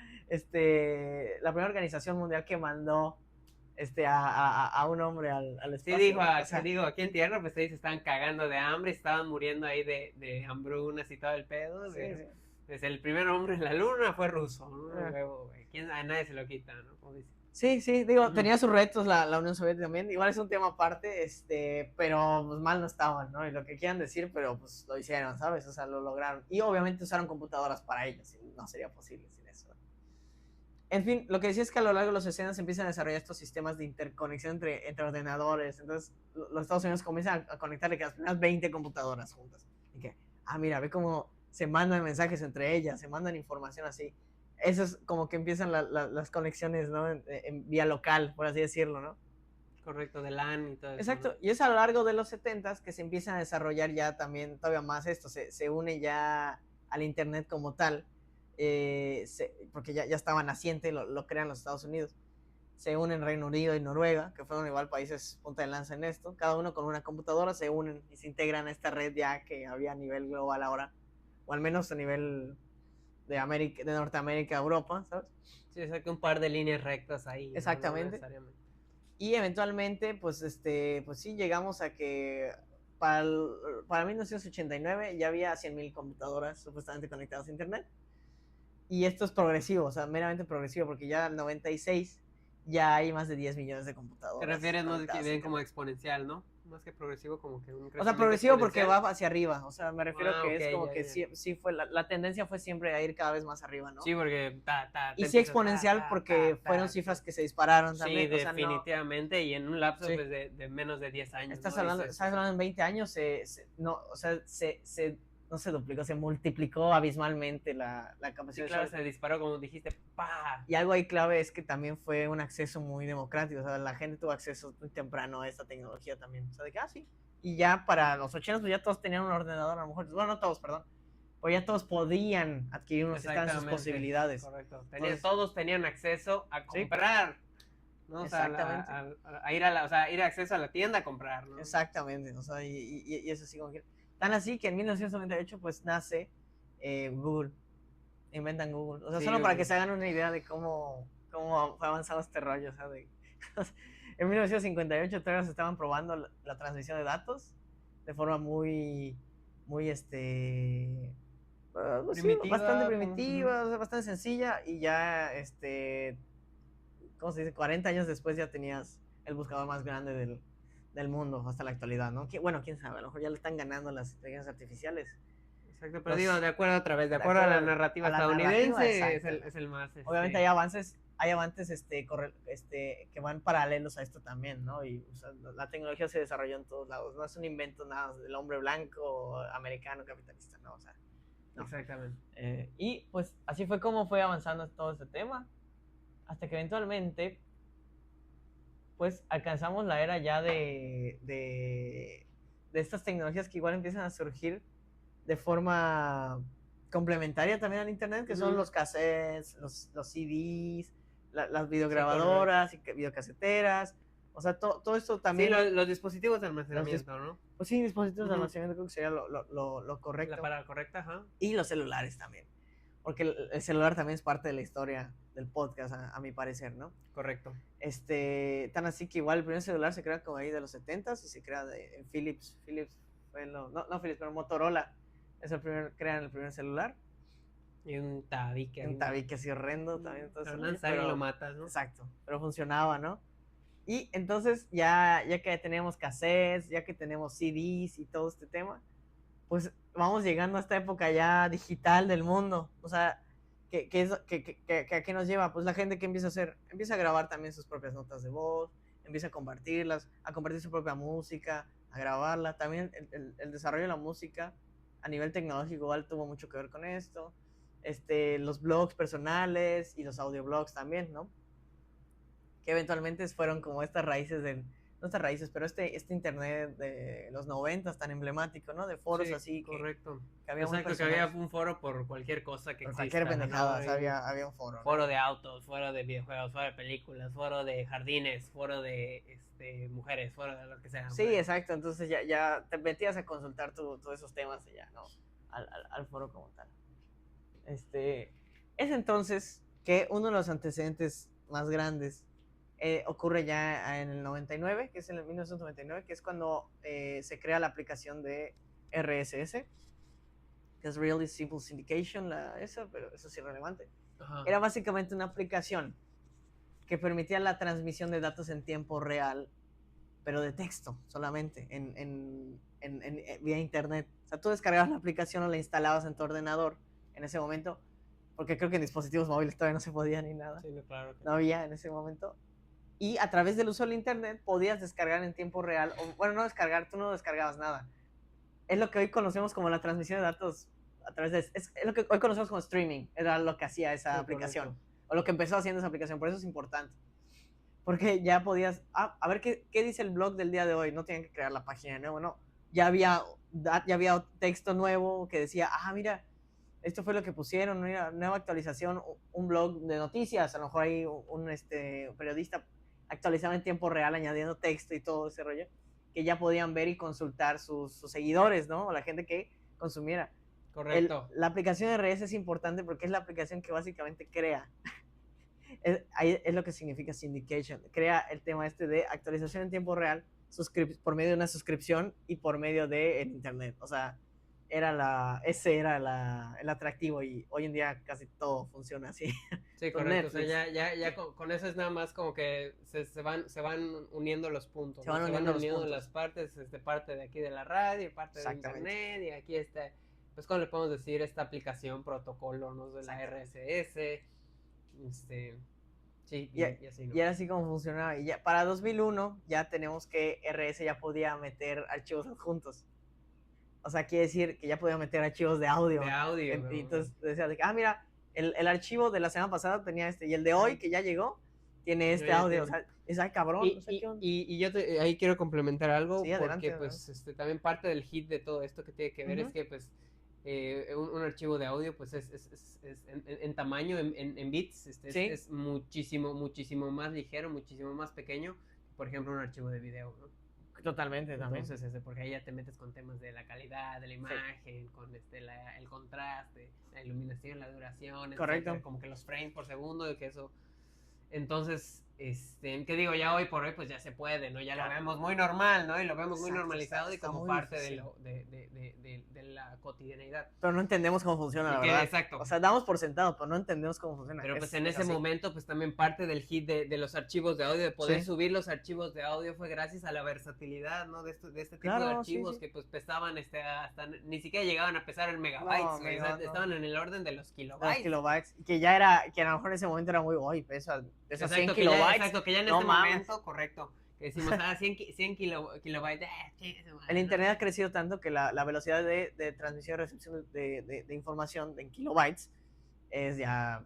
organización mundial que mandó a un hombre al espacio. Sí, digo, aquí en tierra, pues ahí se estaban cagando de hambre, estaban muriendo ahí de hambrunas y todo el pedo. Sí. Pues el primer hombre en la luna fue ruso, ¿no? A nadie se lo quita, ¿no? Como dice. Sí, digo, tenía sus retos la Unión Soviética también, igual es un tema aparte, pero pues mal no estaban, ¿no? Y lo que quieran decir, pero pues lo hicieron, ¿sabes? O sea, lo lograron. Y obviamente usaron computadoras para ellos, no sería posible sin eso. En fin, lo que decía es que a lo largo de los 60 se empiezan a desarrollar estos sistemas de interconexión entre ordenadores. Entonces, los Estados Unidos comienzan a conectarle que las primeras 20 computadoras juntas. Y que, mira, ve cómo se mandan mensajes entre ellas, se mandan información así. Eso es como que empiezan las conexiones, ¿no? En vía local, por así decirlo, ¿no? Correcto, de LAN y todo eso. Exacto, ¿no? y es a lo largo de los 70s que se empiezan a desarrollar ya también todavía más esto, se une ya al internet como tal, porque ya estaba naciente, lo crean los Estados Unidos, se unen Reino Unido y Noruega, que fueron igual países punta de lanza en esto, cada uno con una computadora se unen y se integran a esta red ya que había a nivel global ahora, o al menos a nivel de Norteamérica, Europa, ¿sabes? Sí, exacto, un par de líneas rectas ahí. Exactamente. ¿no? Y eventualmente, pues sí llegamos a que para 1989 ya había 100.000 computadoras supuestamente conectadas a internet. Y esto es progresivo, o sea, meramente progresivo, porque ya al 96 ya hay más de 10 millones de computadoras. Te refieres más que bien como internet. exponencial, ¿no? Más que progresivo, como que un crecimiento. O sea, progresivo porque va hacia arriba. O sea, me refiero que okay, es como que sí fue la tendencia fue siempre a ir cada vez más arriba, ¿no? Sí, porque y sí exponencial porque fueron cifras que se dispararon también. Sí, definitivamente, y en un lapso Sí. pues, de menos de 10 años. Estás hablando en 20 años, no se duplicó, se multiplicó abismalmente la capacidad. Sí, claro, se disparó, como dijiste, ¡pah! Y algo ahí clave es que también fue un acceso muy democrático, o sea, la gente tuvo acceso muy temprano a esta tecnología también, o sea, de que, sí. Y ya para los 80 pues ya todos tenían un ordenador, a lo mejor, bueno, no todos, perdón, pues ya todos podían adquirir unos, estaban sus posibilidades. Correcto, todos tenían acceso a comprar. ¿Sí? ¿No? Exactamente. O sea, a ir a ir a acceso a la tienda a comprar, ¿no? Exactamente, o sea, y eso sí como que... Tan así que en 1998 pues nace Google, inventan Google, o sea, sí, solo para que se hagan una idea de cómo fue avanzado este rollo, o sea, en 1958 todavía se estaban probando la transmisión de datos de forma muy primitiva, bastante primitiva, o sea, bastante sencilla, y ya ¿cómo se dice? 40 años después ya tenías el buscador más grande del mundo hasta la actualidad, ¿no? Bueno, quién sabe, a lo mejor ya le están ganando las inteligencias artificiales. Exacto, pero digo, de acuerdo otra vez, de acuerdo a la narrativa estadounidense, es el más... Obviamente hay avances que van paralelos a esto también, ¿no? Y o sea, la tecnología se desarrolló en todos lados, no es un invento nada del hombre blanco, americano, capitalista, ¿no? O sea, no. Exactamente. Y pues así fue como fue avanzando todo este tema, hasta que eventualmente pues alcanzamos la era ya de estas tecnologías que igual empiezan a surgir de forma complementaria también al internet, que son los cassettes, los CDs, las videograbadoras, y videocaseteras, o sea, todo esto también... Sí, los dispositivos de almacenamiento, ¿no? Pues sí, dispositivos de almacenamiento creo que sería lo correcto. La palabra correcta, ajá. Y los celulares también, porque el celular también es parte de la historia del podcast, a mi parecer, ¿no? Correcto. Tan así que igual el primer celular se crea como ahí de los 70s y se crea en Philips fue no Philips, pero Motorola es crean el primer celular. Y un tabique. Un tabique así horrendo también. Entonces, pero lo matas, ¿no? Exacto, pero funcionaba, ¿no? Y entonces ya que tenemos cassettes, ya que tenemos CDs y todo este tema, pues vamos llegando a esta época ya digital del mundo. O sea, ¿a qué nos lleva? Pues la gente que empieza a grabar también sus propias notas de voz, empieza a compartirlas, a compartir su propia música, a grabarla. También el desarrollo de la música a nivel tecnológico igual tuvo mucho que ver con esto. Los blogs personales y los audioblogs también, ¿no? Que eventualmente fueron como estas raíces no estas raíces, pero este internet de los 90 tan emblemático, ¿no? De foros, sí, así. Correcto. Que había Exacto, que había un foro por cualquier cosa que exista. Cualquier pendejada, ¿no? Había un foro. Foro, ¿no? De autos, foro de videojuegos, foro de películas, foro de jardines, foro de mujeres, foro de lo que sea. Sí, exacto, entonces ya te metías a consultar todos esos temas y ya, ¿no? Al foro como tal. Es entonces que uno de los antecedentes más grandes ocurre ya en el 99, que es en el 1999, que es cuando se crea la aplicación de RSS, que es Really Simple Syndication, pero eso es irrelevante. Ajá. Era básicamente una aplicación que permitía la transmisión de datos en tiempo real, pero de texto solamente, vía internet. O sea, tú descargabas la aplicación o la instalabas en tu ordenador en ese momento, porque creo que en dispositivos móviles todavía no se podía ni nada. Sí, claro. No había en ese momento. Y a través del uso del internet podías descargar en tiempo real, o bueno, no descargar, tú no descargabas nada. Es lo que hoy conocemos como la transmisión de datos a través de... Es lo que hoy conocemos como streaming, era lo que hacía esa aplicación, correcto. o lo que empezó haciendo esa aplicación, por eso es importante. Porque ya podías, a ver qué dice el blog del día de hoy, no tienen que crear la página de nuevo, no. Ya había texto nuevo que decía, mira, esto fue lo que pusieron, una nueva actualización, un blog de noticias, a lo mejor ahí un periodista actualizaba en tiempo real añadiendo texto y todo ese rollo, que ya podían ver y consultar sus seguidores, ¿no? O la gente que consumiera. Correcto. La aplicación RS es importante porque es la aplicación que básicamente crea. Es lo que significa syndication. Crea el tema de actualización en tiempo real por medio de una suscripción y por medio de el internet. O sea, ese era el atractivo y hoy en día casi todo funciona así. Sí, correcto. O sea, ya con eso es nada más como que se van uniendo los puntos. Se van uniendo los puntos. las partes, parte de aquí de la radio, parte de internet, y aquí está, pues cómo le podemos decir, esta aplicación, protocolo, ¿no? De la RSS, sí, y así, ¿no? Y era así como funcionaba. Y ya para 2001 ya tenemos que RS ya podía meter archivos adjuntos. O sea, quiere decir que ya podía meter archivos de audio. Y entonces decía de que, mira, el archivo de la semana pasada tenía y el de hoy, que ya llegó, tiene este audio. O sea, es cabrón. Y yo ahí quiero complementar algo, sí, porque adelante, pues también parte del hit de todo esto que tiene que ver es que pues un archivo de audio pues es en tamaño, en bits, ¿sí? es muchísimo más ligero, muchísimo más pequeño, por ejemplo un archivo de video, ¿no? Totalmente, entonces porque ahí ya te metes con temas de la calidad de la imagen, con el contraste, la iluminación, la duración, correcto, etcétera, como que los frames por segundo, y que eso. Entonces, ¿qué digo? Ya hoy por hoy pues ya se puede, ¿no? Ya lo vemos muy normal, ¿no? Y lo vemos muy normalizado y como parte de la cotidianidad. Pero no entendemos cómo funciona, la verdad. Exacto. O sea, damos por sentado, pero no entendemos cómo funciona. Pero pues en ese momento pues también parte del hit de los archivos de audio, de poder subir los archivos de audio, fue gracias a la versatilidad, ¿no? De este tipo de archivos que pues pesaban hasta ni siquiera llegaban a pesar en megabytes, estaban en el orden de los kilobytes. Que a lo mejor en ese momento era muy, pesa 100 kilobytes. Que ya en ese momento, correcto, que decimos, 100 kilobytes. El internet ha crecido tanto que la velocidad de transmisión y recepción de información en kilobytes es ya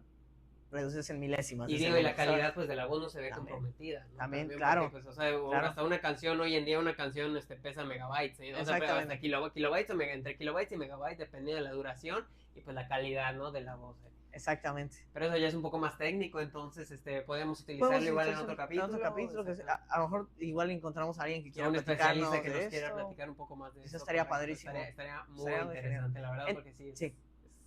reduces en milésimas. Y la calidad pues de la voz no se ve comprometida, ¿no? También claro. Porque, pues, hasta una canción, hoy en día una canción pesa megabytes, ¿sí? O sea, hasta kilobytes entre kilobytes y megabytes, dependiendo de la duración y pues la calidad, ¿no? De la voz. Exactamente. Pero eso ya es un poco más técnico, entonces podemos utilizarlo igual en otro capítulo. A lo mejor igual encontramos a alguien que quiera platicarnos que nos quiera platicar un poco más de eso. Estaría padrísimo. Estaría muy interesante, la verdad, porque sí, es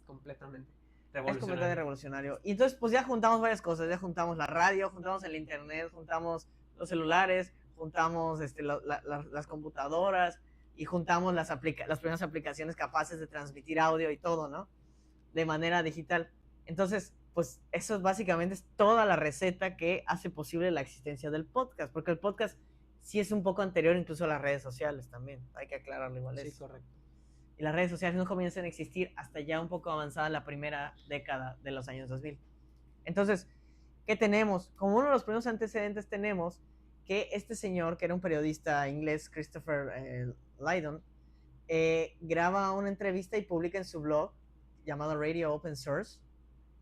completamente revolucionario. Es completamente revolucionario. Y entonces pues ya juntamos varias cosas, ya juntamos la radio, juntamos el internet, juntamos los celulares, juntamos las computadoras y juntamos las primeras aplicaciones capaces de transmitir audio y todo, ¿no? De manera digital. Entonces, pues eso básicamente es toda la receta que hace posible la existencia del podcast, porque el podcast sí es un poco anterior incluso a las redes sociales también, hay que aclararlo igual. Sí, correcto. Y las redes sociales no comienzan a existir hasta ya un poco avanzada la primera década de los años 2000. Entonces, ¿qué tenemos? Como uno de los primeros antecedentes tenemos que este señor, que era un periodista inglés, Christopher Lydon, graba una entrevista y publica en su blog llamado Radio Open Source,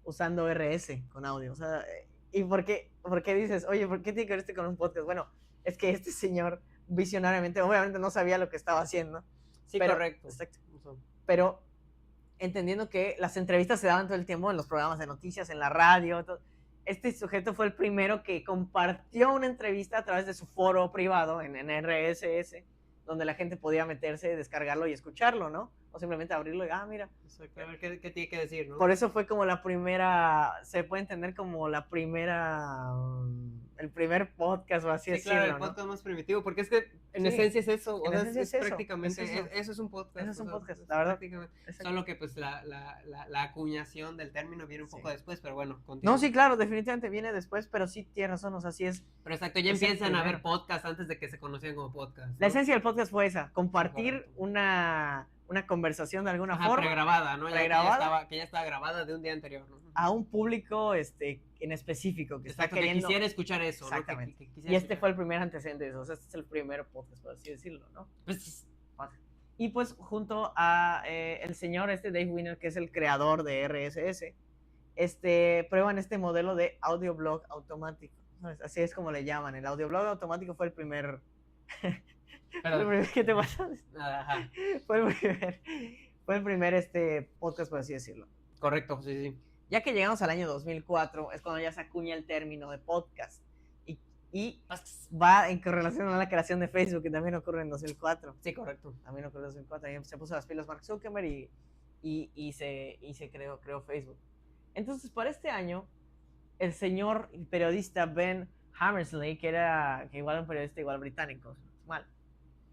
usando RS con audio. O sea, ¿y por qué dices, oye, por qué tiene que ver con un podcast? Bueno, es que este señor visionariamente, obviamente no sabía lo que estaba haciendo. Sí, correcto. Exacto. Pero entendiendo que las entrevistas se daban todo el tiempo en los programas de noticias, en la radio, este sujeto fue el primero que compartió una entrevista a través de su foro privado en RSS, donde la gente podía meterse, descargarlo y escucharlo, ¿no? O simplemente abrirlo y, mira. Exacto, a ver qué tiene que decir, ¿no? Por eso fue como la primera, se puede entender como la primera, el primer podcast o así decirlo, claro, el podcast más primitivo, porque es que en esencia es eso, o sea, es prácticamente, eso es un podcast. Eso es un podcast, la verdad. Solo que pues la acuñación del término viene un poco después, pero bueno, continúa. No, sí, claro, definitivamente viene después, pero sí tienes razón, o sea, sí es. Pero exacto, ya empiezan a haber podcasts antes de que se conocían como podcast, ¿no? La esencia del podcast fue esa, compartir una conversación de alguna forma. Pregrabada, ¿no? Pregrabada. Que ya estaba grabada de un día anterior, ¿no? A un público en específico que está queriendo. Que quisiera escuchar eso, exactamente. ¿No? Y fue el primer antecedente de eso, o sea, este es el primer podcast, por así decirlo, ¿no? Pues, Y pues junto a el señor Dave Winner, que es el creador de RSS, prueban este modelo de audioblog automático. Así es como le llaman. El audioblog automático fue el primer... ¿Qué te pasa? Ajá. Fue el primer podcast, por así decirlo. Correcto, sí. Ya que llegamos al año 2004, es cuando ya se acuña el término de podcast. Y va en correlación a la creación de Facebook, que también ocurre en 2004. Sí, correcto. También ocurrió en 2004. Ahí se puso las pilas Mark Zuckerberg y se creó Facebook. Entonces, para este año, el señor periodista Ben Hammersley, que igual un periodista igual británico, mal,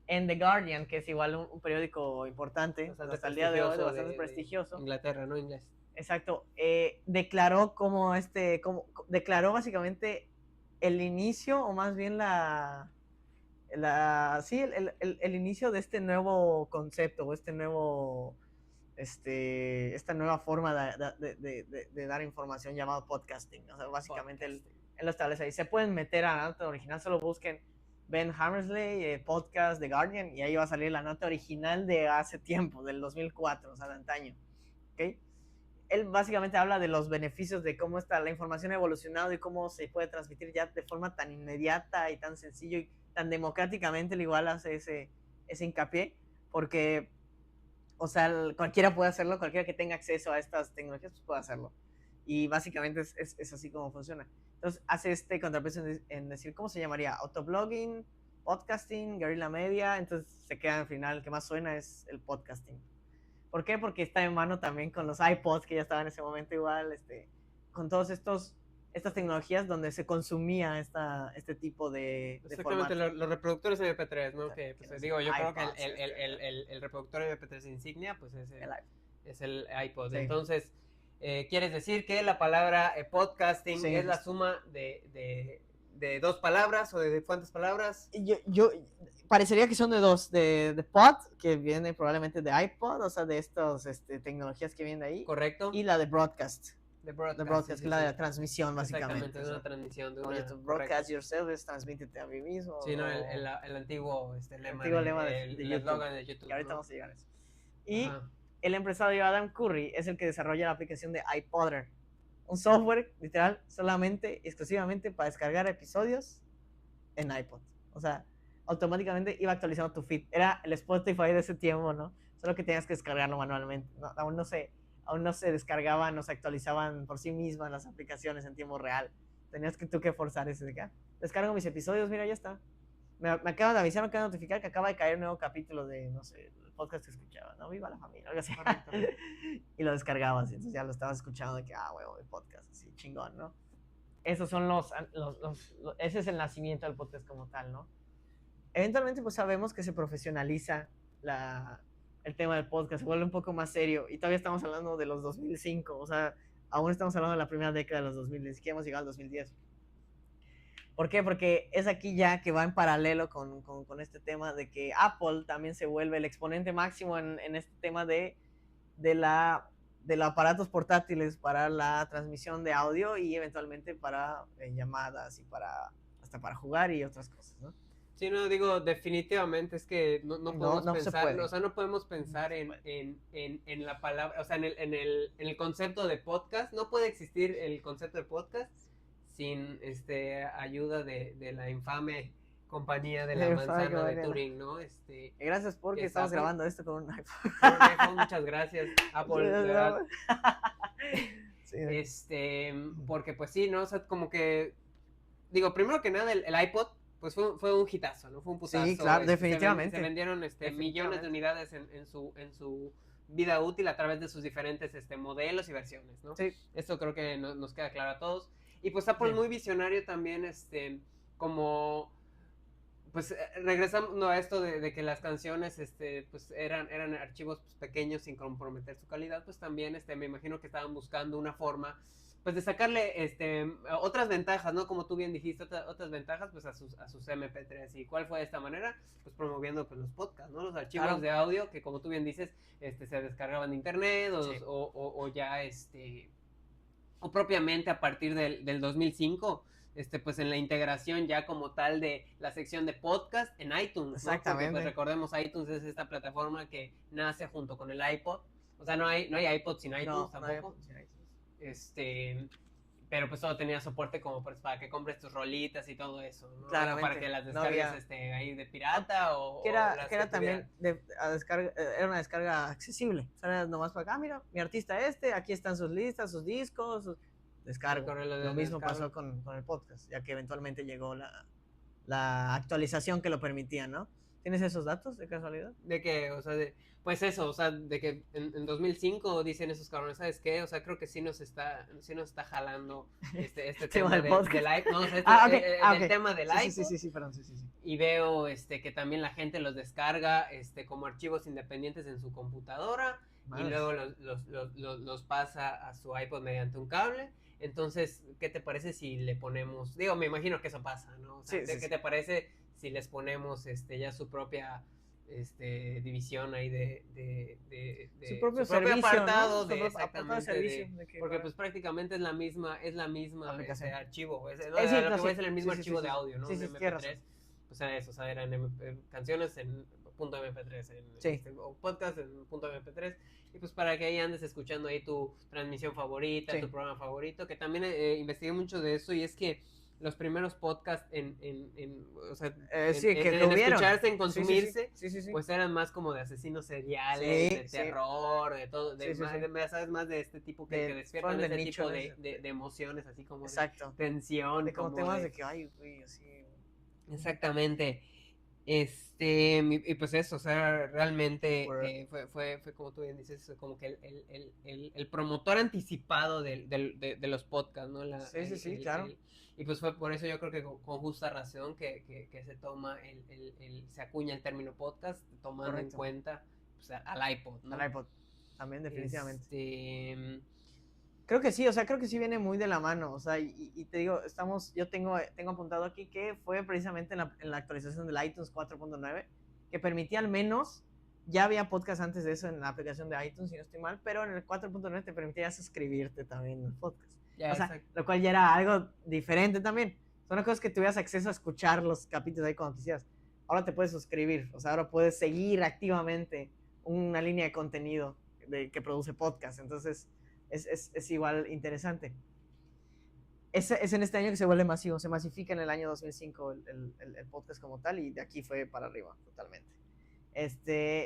en The Guardian, que es igual un periódico importante, hasta el día de hoy, bastante prestigioso. Inglaterra, ¿no? Inglés. Exacto. Declaró declaró básicamente el inicio, o más bien el inicio de este nuevo concepto, o esta nueva forma de dar información llamado podcasting. O sea, básicamente él lo establece ahí. Se pueden meter a la nota original, solo busquen Ben Hammersley, podcast The Guardian, y ahí va a salir la nota original de hace tiempo, del 2004, o sea, de antaño. ¿Ok? Él básicamente habla de los beneficios de cómo la información ha evolucionado y cómo se puede transmitir ya de forma tan inmediata y tan sencillo y tan democráticamente. Él igual hace ese hincapié, porque, o sea, cualquiera puede hacerlo, cualquiera que tenga acceso a estas tecnologías pues puede hacerlo. Y básicamente es así como funciona. Entonces hace contrapeso en decir, ¿cómo se llamaría? Autoblogging, podcasting, guerrilla media. Entonces se queda al final, el que más suena es el podcasting. ¿Por qué? Porque está en mano también con los iPods, que ya estaban en ese momento igual, con todas estas tecnologías donde se consumía este tipo de exactamente, los reproductores MP3, ¿no? Que, pues, digo, yo iPods, creo que el reproductor MP3 insignia, pues es el iPod. Sí. Entonces, ¿quieres decir que la palabra podcasting es la suma de dos palabras o de cuántas palabras? Yo parecería que son de dos, de pod, que viene probablemente de iPod, o sea, de estas tecnologías que vienen de ahí. Correcto. Y la de broadcast. De broadcast, que es la de la transmisión, básicamente. Exactamente, de una transmisión. Broadcast yourself es transmítete a mí mismo. Sí, no, el antiguo lema, el eslogan de YouTube. Que ahorita vamos a llegar a eso. Y el empresario Adam Curry es el que desarrolla la aplicación de iPodder. Un software, literal, exclusivamente para descargar episodios en iPod. O sea, automáticamente iba actualizando tu feed. Era el Spotify de ese tiempo, ¿no? Solo que tenías que descargarlo manualmente. No, aún no se descargaban, no se actualizaban por sí mismas las aplicaciones en tiempo real. Tenías tú que forzar ese de acá. Descargo mis episodios, mira, ya está. Me acaban de avisar, me acaban de notificar que acaba de caer un nuevo capítulo de, no sé, el podcast que escuchaba, ¿no? Viva la familia, algo así. Y lo descargabas, y entonces ya lo estabas escuchando de que, huevo, el podcast, así, chingón, ¿no? Esos son ese es el nacimiento del podcast como tal, ¿no? Eventualmente, pues sabemos que se profesionaliza el tema del podcast, se vuelve un poco más serio, y todavía estamos hablando de los 2005, o sea, aún estamos hablando de la primera década de los 2000, ni siquiera hemos llegado al 2010. ¿Por qué? Porque es aquí ya que va en paralelo con este tema de que Apple también se vuelve el exponente máximo en este tema de aparatos portátiles para la transmisión de audio y eventualmente para llamadas y hasta para jugar y otras cosas, ¿no? Sí, no, digo, definitivamente es que no podemos pensar, o sea, no podemos pensar en la palabra, o sea, en el concepto de podcast. No puede existir el concepto de podcast sin ayuda de la infame compañía de la manzana de Turing, ¿no? Gracias porque estamos grabando esto con un iPhone. Con un iPhone, muchas gracias, Apple, de verdad. Sí. Porque pues sí, ¿no? O sea, como que, digo, primero que nada, el iPod, pues fue un hitazo, ¿no? Fue un putazo. Sí, claro, definitivamente. Se vendieron millones de unidades en su vida útil a través de sus diferentes modelos y versiones, ¿no? Sí. Esto creo que nos queda claro a todos. Y pues Apple muy visionario también, como, pues regresando a esto de que las canciones, pues eran archivos pues, pequeños sin comprometer su calidad, pues también, me imagino que estaban buscando una forma, pues de sacarle, otras ventajas, ¿no? Como tú bien dijiste, otras ventajas, pues a sus MP3. ¿Y cuál fue de esta manera? Pues promoviendo, pues, los podcasts, ¿no? Los archivos de audio que, como tú bien dices, se descargaban de internet o ya, o propiamente a partir del 2005 pues en la integración ya como tal de la sección de podcast en iTunes, ¿no? Exactamente. Porque pues recordemos, iTunes es esta plataforma que nace junto con el iPod. O sea, no hay iPod sin iTunes tampoco. No hay iPod sin iTunes. Pero pues todo tenía soporte como pues, para que compres tus rolitas y todo eso, ¿no? Claramente. Para que las descargues ahí de pirata o... Que era también era una descarga accesible. O sea, era nomás para acá, mira, mi artista aquí están sus listas, sus discos, descargo. Lo mismo pasó con el podcast, ya que eventualmente llegó la actualización que lo permitía, ¿no? ¿Tienes esos datos de casualidad? De que, o sea, pues eso, o sea, de que en 2005 dicen esos cabrones, ¿sabes qué? O sea, creo que sí nos está jalando este tema del iPod, no, o sea, el tema del iPod. Sí, perdón, sí. Y veo que también la gente los descarga como archivos independientes en su computadora y luego los pasa a su iPod mediante un cable. Entonces, ¿qué te parece si le ponemos? Digo, me imagino que eso pasa, ¿no? O sea, ¿qué te parece si les ponemos ya su propia división ahí de su propio servicio, apartado, ¿no? exactamente, porque pues prácticamente es la misma archivo, lo que voy a ser el mismo archivo de audio, ¿no? Sí, MP3, o sea, eso, o sea, eran canciones en .mp3 o podcast en .mp3, y pues para que ahí andes escuchando ahí tu transmisión favorita, tu programa favorito, que también investigué mucho de eso, y es que los primeros podcasts en escucharse, en consumirse, pues eran más como de asesinos seriales, de terror, de todo, sabes, más de este tipo que despiertan ese tipo de emociones, así como de tensión, de como temas de que ay, güey, así. Exactamente. Y pues eso, o sea, realmente fue como tú bien dices, como que el promotor anticipado de los podcasts, ¿no? Claro. Y pues fue por eso yo creo que con justa razón que se toma se acuña el término podcast, tomando en cuenta pues, al iPod, ¿no? Al iPod, también definitivamente. Creo que sí, o sea, creo que sí viene muy de la mano, o sea, y te digo, yo tengo apuntado aquí que fue precisamente en la actualización del iTunes 4.9, que permitía al menos, ya había podcast antes de eso en la aplicación de iTunes, si no estoy mal, pero en el 4.9 te permitía suscribirte también al podcast. O sea, lo cual ya era algo diferente también. Son las cosas que tuvieras acceso a escuchar los capítulos ahí cuando quisieras. Ahora te puedes suscribir, o sea, ahora puedes seguir activamente una línea de contenido que produce podcast, entonces es igual interesante. Es en este año que se vuelve masivo, se masifica en el año 2005 el podcast como tal, y de aquí fue para arriba totalmente.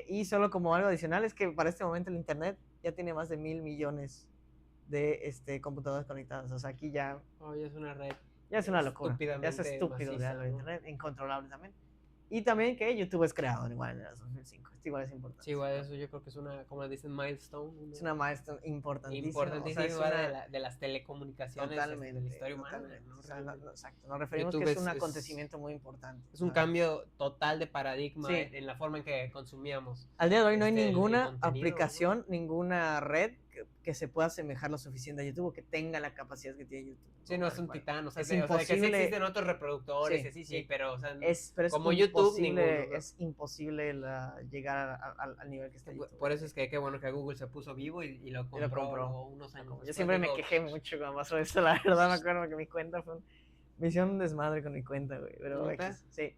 Y solo como algo adicional es que para este momento el internet ya tiene más de 1,000 millones de computadoras conectadas, o sea, aquí ya es una red, ya es una locura, ya es estúpido, maciza, ya, ¿no? Internet incontrolable también. Y también que YouTube es creado igual en el 2005. Esto igual es importante. Sí, igual eso yo creo que es una, como le dicen, milestone. Es una milestone importantísima. Importantísima, o sea, de las telecomunicaciones totalmente, de la historia humana. ¿no? O sea, exacto. Nos referimos YouTube que es un acontecimiento muy importante. Es un cambio total de paradigma en la forma en que consumíamos. Al día de hoy no hay ninguna aplicación, ¿no? Ninguna red que se pueda asemejar lo suficiente a YouTube o que tenga la capacidad que tiene YouTube. Sí, no es un titán, o sea, es imposible. O sea, que sí existen otros reproductores, sí, pero, o sea, pero como YouTube, ninguno, ¿no? Es imposible llegar al nivel que está YouTube. Por eso es que qué bueno que Google se puso vivo y lo compró unos años. Yo siempre me quejé mucho cuando pasó eso, la verdad, me acuerdo que mi cuenta me hicieron un desmadre con mi cuenta, güey, pero sí.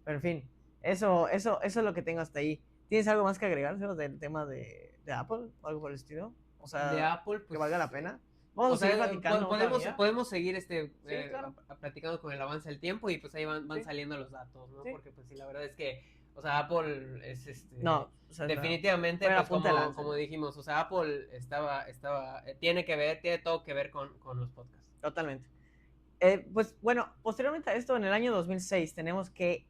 Pero en fin, eso es lo que tengo hasta ahí. ¿Tienes algo más que agregar del tema de Apple o algo por el estilo? O sea, de Apple, pues, que valga la pena. Vamos a seguir platicando. Podemos seguir claro, platicando con el avance del tiempo y pues ahí van saliendo los datos, ¿no? Porque pues sí, la verdad es que, o sea, Apple es no, o sea, definitivamente, pues, como dijimos, o sea, Apple tiene todo que ver con los podcasts. Totalmente. Pues bueno, posteriormente a esto, en el año 2006, tenemos que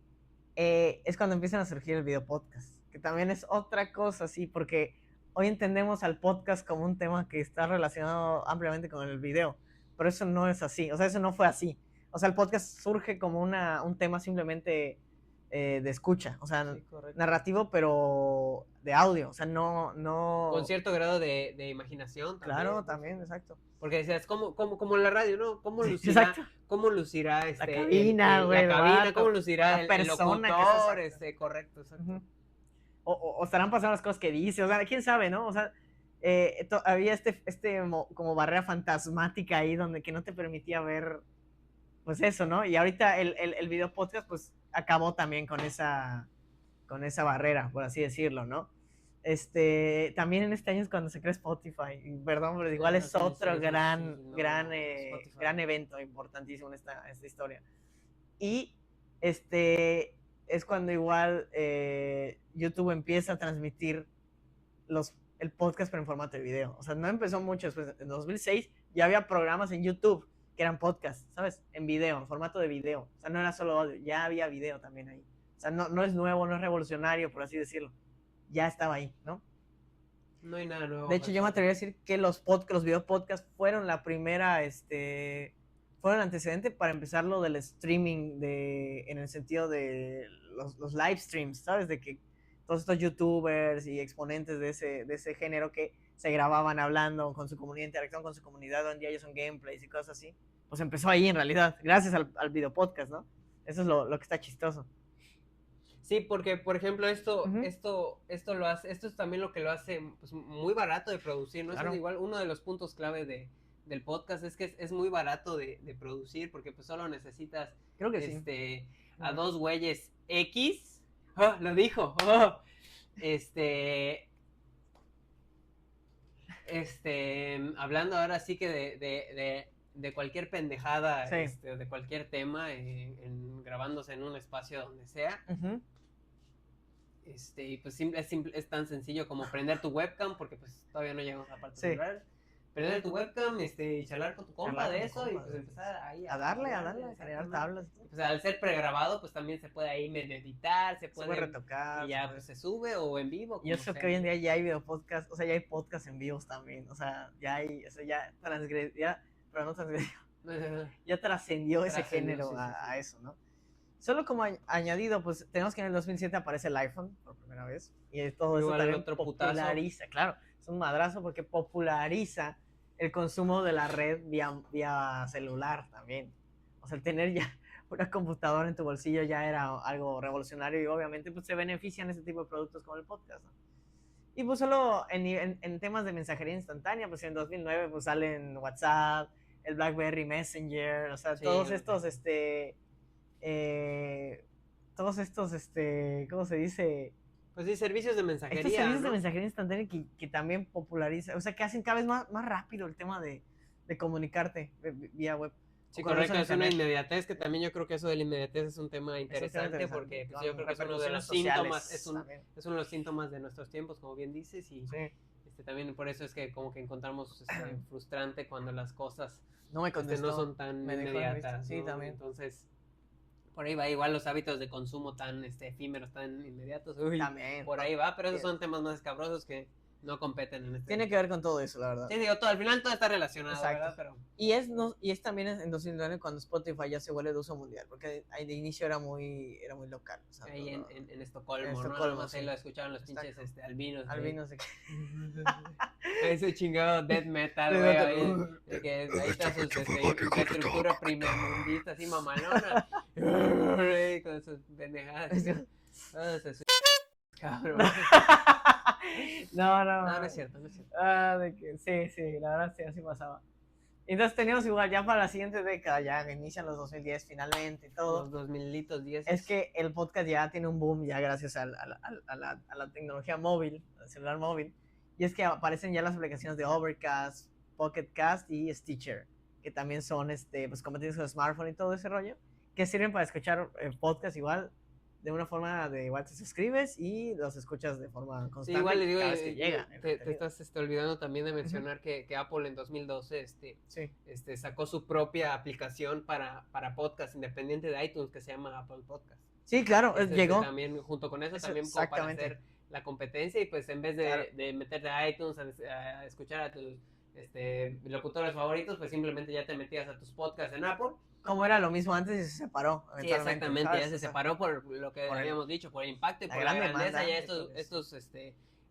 es cuando empiezan a surgir el video podcast, que también es otra cosa, sí, porque hoy entendemos al podcast como un tema que está relacionado ampliamente con el video, pero eso no es así, o sea, eso no fue así. O sea, el podcast surge como un tema simplemente de escucha, o sea, sí, narrativo, pero de audio, o sea, no... Con cierto grado de imaginación. Claro, también, exacto. Porque decías, como la radio, ¿no? ¿Cómo lucirá la cabina, güey, la cabina, cómo lucirá la persona el locutor, correcto, exacto. Uh-huh. O estarán pasando las cosas que dice, o sea, quién sabe, ¿no? O sea, había como barrera fantasmática ahí que no te permitía ver pues eso, ¿no? Y ahorita el video podcast pues acabó también con esa barrera, por así decirlo, ¿no? También en este año es cuando se crea Spotify, perdón, pero igual es otro gran evento importantísimo en esta historia. Y es cuando igual YouTube empieza a transmitir el podcast pero en formato de video. O sea, no empezó mucho después. En 2006 ya había programas en YouTube que eran podcasts, ¿sabes? En video, en formato de video. O sea, no era solo audio, ya había video también ahí. O sea, no es nuevo, no es revolucionario, por así decirlo. Ya estaba ahí, ¿no? No hay nada nuevo. De hecho, yo me atrevería a decir que los video podcasts fueron la primera, fueron el antecedente para empezar lo del streaming en el sentido de los live streams, ¿sabes? De que todos estos youtubers y exponentes de ese género que se grababan hablando con su comunidad, interactuaban con su comunidad, hoy en día ellos son gameplays y cosas así, pues empezó ahí en realidad, gracias al video podcast, ¿no? Eso es lo que está chistoso. Sí, porque por ejemplo esto lo hace, esto es también lo que lo hace pues, muy barato de producir, ¿no? Claro. Eso es igual uno de los puntos clave del podcast es que es muy barato de producir porque pues solo necesitas creo que a dos güeyes X. Lo dijo. Hablando ahora sí que de cualquier pendejada, sí. De cualquier tema, grabándose en un espacio donde sea. Y pues es tan sencillo como prender tu webcam, porque pues todavía no llegamos a la parte celular. Prender tu webcam, y charlar con tu compa de eso, y pues empezar ahí a darle, a generar tablas. Pues al ser pregrabado, pues también se puede ahí medio editar, se puede retocar. Y ya pues se sube o en vivo. Y eso que hoy en día ya hay video podcast, o sea, ya hay podcast en vivos también, o sea, ya hay, o sea, ya trascendió ese género a eso, ¿no? Solo como añadido, pues tenemos que en el 2007 aparece el iPhone por primera vez. Y todo eso también populariza, claro, es un madrazo porque populariza el consumo de la red vía celular también. O sea, el tener ya una computadora en tu bolsillo ya era algo revolucionario y obviamente pues se benefician ese tipo de productos como el podcast, ¿no? Y pues solo en temas de mensajería instantánea, pues en 2009 pues salen WhatsApp, el BlackBerry Messenger, o sea, sí, todos estos, ¿cómo se dice? Pues sí, servicios de mensajería. Estos servicios de mensajería instantánea que también popularizan, o sea, que hacen cada vez más rápido el tema de comunicarte vía web. Sí, correcto, es una inmediatez, que también yo creo que eso de la inmediatez es un tema interesante, porque pues, yo creo que es uno de los síntomas, es uno de los síntomas de nuestros tiempos, como bien dices, y también por eso es que como que encontramos frustrante cuando las cosas no son tan inmediatas, sí, ¿no? también. Entonces, por ahí va igual los hábitos de consumo tan efímeros, tan inmediatos, también, por ahí va, pero esos son temas más escabrosos que no competen en este. Tiene que ver con todo eso, la verdad. Sí, digo, al final todo está relacionado, ¿verdad? Pero... Y es también en 2009 cuando Spotify ya se vuelve de uso mundial, porque de inicio era muy local. O sea, ahí en Estocolmo, ¿no? Sí. Ahí lo escuchaban los pinches albinos. Albinos. Ese chingado death metal, güey. Ahí está su infraestructura primermundista, así mamalona. Con sus pendejadas. Cabrón. No es cierto. Sí, la verdad sí, así pasaba. Entonces teníamos igual ya para la siguiente década, ya que inician los 2010 finalmente y todo. Los 2010. Es que el podcast ya tiene un boom ya gracias a la tecnología móvil, al celular móvil. Y es que aparecen ya las aplicaciones de Overcast, Pocket Cast y Stitcher, que también son pues compatibles con smartphone y todo ese rollo, que sirven para escuchar podcast igual de una forma de igual te suscribes y los escuchas de forma constante. Sí, igual le digo, cada vez que llega, te estás olvidando también de mencionar que Apple en 2012 sacó su propia aplicación para podcast independiente de iTunes que se llama Apple Podcast. Sí, claro, llegó. También junto con eso también como para hacer la competencia y pues en vez de meterte a iTunes a escuchar a tus locutores favoritos, pues simplemente ya te metías a tus podcasts en Apple. Como era lo mismo antes y se separó. Sí, exactamente, ¿sabes? Ya se separó por lo que habíamos dicho, por el impacto y por la grandeza. Ya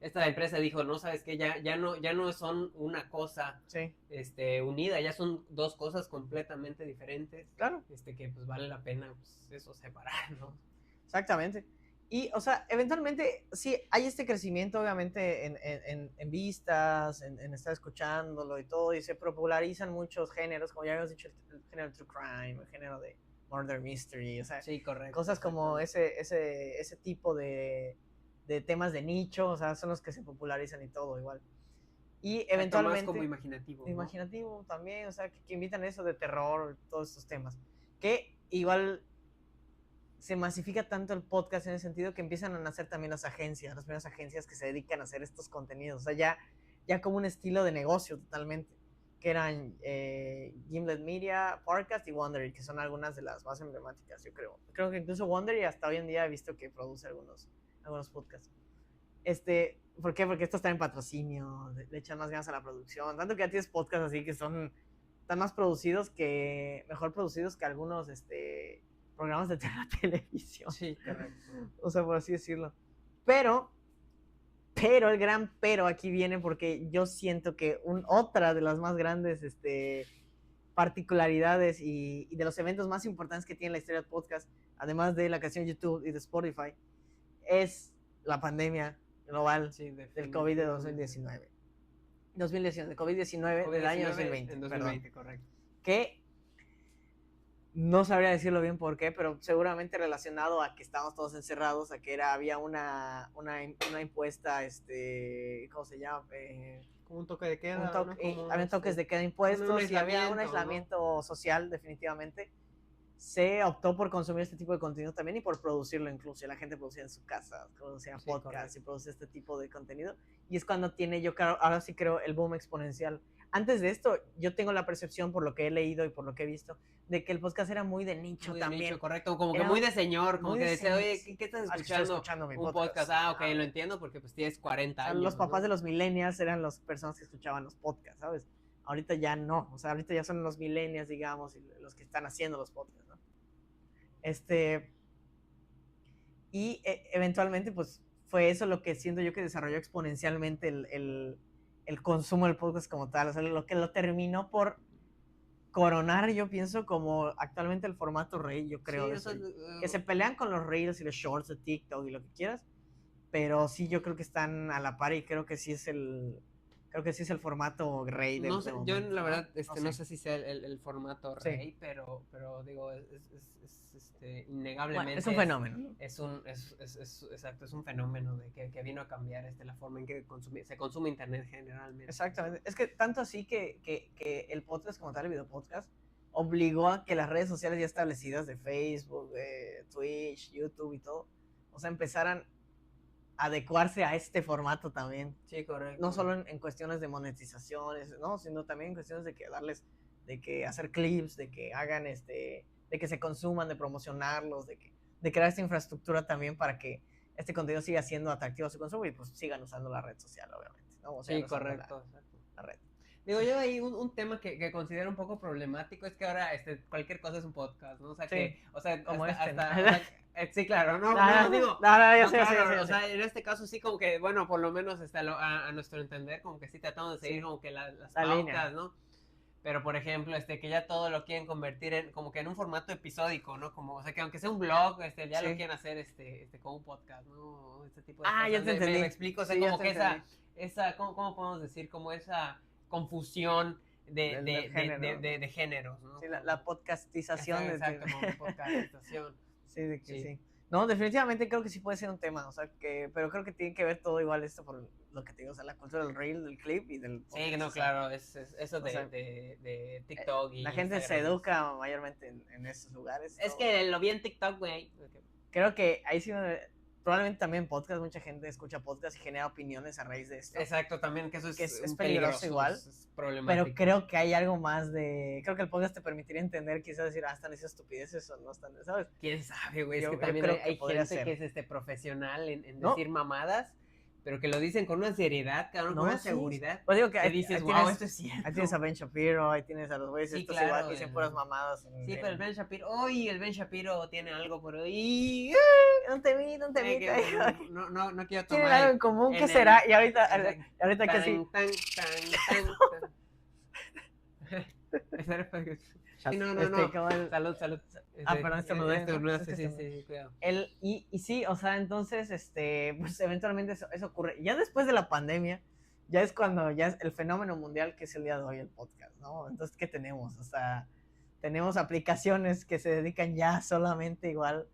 esta empresa dijo, no, ¿sabes qué? Ya no son una cosa unida, ya son dos cosas completamente diferentes. Claro. Que pues vale la pena pues, eso separar, ¿no? Exactamente. Y, o sea, eventualmente sí hay este crecimiento, obviamente, en vistas, en estar escuchándolo y todo, y se popularizan muchos géneros, como ya habíamos dicho, el género de True Crime, el género de Murder Mystery, o sea, Sí, correcto. cosas como ese tipo de temas de nicho, o sea, son los que se popularizan y todo igual. Y eventualmente... Más como imaginativo, ¿no? Imaginativo también, o sea, que invitan eso de terror, todos estos temas. Que igual se masifica tanto el podcast en el sentido que empiezan a nacer también las primeras agencias que se dedican a hacer estos contenidos, o sea, ya como un estilo de negocio totalmente, que eran Gimlet Media, Podcast y Wondery, que son algunas de las más emblemáticas, yo creo. Creo que incluso Wondery hasta hoy en día he visto que produce algunos podcasts. ¿Por qué? Porque estos están en patrocinio, le echan más ganas a la producción, tanto que ya tienes podcasts así que están más mejor producidos que algunos programas de la televisión. Sí, correcto. O sea, por así decirlo. Pero el gran pero aquí viene porque yo siento que otra de las más grandes particularidades y de los eventos más importantes que tiene la historia del podcast, además de la canción de YouTube y de Spotify, es la pandemia global del COVID de 2019. De COVID-19 del año 2020. En 2020, correcto. Que no sabría decirlo bien por qué, pero seguramente relacionado a que estábamos todos encerrados, a que había una impuesta, ¿cómo se llama? Como un toque de queda. Había toques de queda impuestos y había un aislamiento social, definitivamente. Se optó por consumir este tipo de contenido también y por producirlo incluso. La gente producía en su casa, producía podcasts y producía este tipo de contenido. Y es cuando ahora sí creo, el boom exponencial. Antes de esto, yo tengo la percepción, por lo que he leído y por lo que he visto, de que el podcast era muy de nicho muy también. De nicho, correcto, como que muy de señor, como que decía, oye, ¿qué estás escuchando? Escuchando mi un podcast. Ok, lo entiendo porque pues tienes 40 años. Los papás de los millennials eran las personas que escuchaban los podcasts, ¿sabes? Ahorita ya no, o sea, ahorita ya son los millennials, digamos, y los que están haciendo los podcasts, ¿no? Y eventualmente, pues, fue eso lo que siento yo que desarrolló exponencialmente el consumo del podcast como tal, o sea, lo que lo terminó por coronar, yo pienso, como actualmente el formato reel, yo creo, sí, que se pelean con los reels y los shorts de TikTok y lo que quieras, pero sí, yo creo que están a la par y creo que sí es el formato rey de no sé, momento, yo la verdad no sé si sea el formato rey, sí. pero digo, es innegablemente, bueno, es un fenómeno, ¿no? Exacto, es un fenómeno de que vino a cambiar la forma en que se consume internet generalmente. Exactamente, es que tanto así que el podcast como tal, el video podcast, obligó a que las redes sociales ya establecidas de Facebook, Twitch, YouTube y todo, o sea, empezaran a adecuarse a este formato también. Sí, correcto. No solo en cuestiones de monetizaciones, ¿no? Sino también en cuestiones de que hacer clips, de que hagan de que se consuman, de promocionarlos, de crear esta infraestructura también para que este contenido siga siendo atractivo a su consumo y pues sigan usando la red social, obviamente, ¿no? O sea, sí, correcto. La red. Digo, yo ahí un tema que considero un poco problemático es que ahora cualquier cosa es un podcast, ¿no? O sea, sí, como sí, claro, digo. No, sé. O sea, en este caso sí como que, bueno, por lo menos a nuestro entender, como que sí tratamos de seguir como que las pautas, línea, ¿no? Pero, por ejemplo, que ya todo lo quieren convertir como que en un formato episódico, ¿no? Como, o sea, que aunque sea un blog, ya lo quieren hacer, como un podcast, ¿no? Este tipo de cosas. Ya te entendí. Me explico, o sea, como que ¿cómo podemos decir? Como esa confusión de géneros, ¿no? Sí, la podcastización. Exacto, como podcastización. Sí, de que sí. No, definitivamente creo que sí puede ser un tema, o sea, pero creo que tiene que ver todo igual esto por lo que te digo, o sea, la cultura del reel, del clip y del podcast. Sí, no, claro, es eso de TikTok y la gente Instagram se educa mayormente en esos lugares. Es que lo vi en TikTok, güey. Creo que ahí sí probablemente también podcast, mucha gente escucha podcast y genera opiniones a raíz de esto. Exacto, también que eso es peligroso igual. Es problemático. Pero creo que hay algo más creo que el podcast te permitiría entender, quizás decir, están esas estupideces o no están, ¿sabes? ¿Quién sabe, güey? Es que también hay gente que es profesional en decir mamadas, pero que lo dicen con una seriedad, cabrón, con una seguridad. Pues digo que ahí dices, wow, esto es cierto. Ahí tienes a Ben Shapiro, ahí tienes a los güeyes estos igual que dicen puras mamadas. Sí, pero el Ben Shapiro tiene algo por ahí. Un temita. No quiero tomar. Tiene algo en común, ¿qué será? Y ahorita que sí. Sí, no. Salud. Perdón, Sí, cuidado. Y sí, o sea, entonces, pues eventualmente eso ocurre. Ya después de la pandemia, ya es cuando ya es el fenómeno mundial que es el día de hoy el podcast, ¿no? Entonces, ¿qué tenemos? O sea, tenemos aplicaciones que se dedican ya solamente igual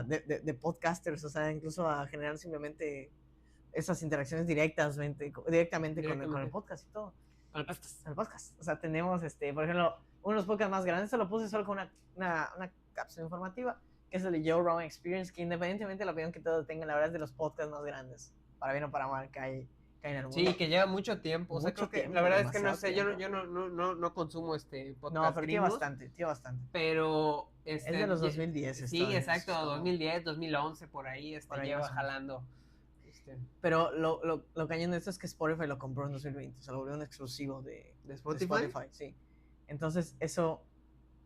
de podcasters, o sea, incluso a generar simplemente esas interacciones directamente con el podcast y todo. Con el podcast. O sea, tenemos, por ejemplo, uno de los podcasts más grandes, se lo puse solo con una cápsula informativa, que es el de Joe Rogan Experience, que independientemente de la opinión que todos tengan, la verdad es de los podcasts más grandes, para bien o para mal, que hay en el mundo. Sí, que lleva mucho tiempo. O sea, creo que la verdad es que no sé, yo no consumo podcast. No, pero tiene bastante. Pero es de los 2010. Sí, exacto, 2010, 2011, por ahí, por ahí lleva jalando. Pero lo cañón de esto es que Spotify lo compró en 2020, se lo volvió un exclusivo de Spotify, sí. Entonces, eso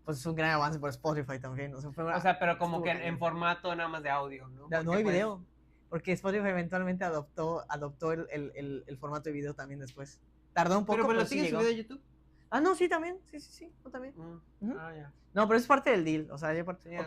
pues es un gran avance por Spotify también. O sea, pero como que en formato nada más de audio, ¿no? No hay video. Porque Spotify eventualmente adoptó el formato de video también después. Tardó un poco, pero lo sigue subido a YouTube. No, sí, también. Sí, yo también. Ya. No, pero es parte del deal, o sea,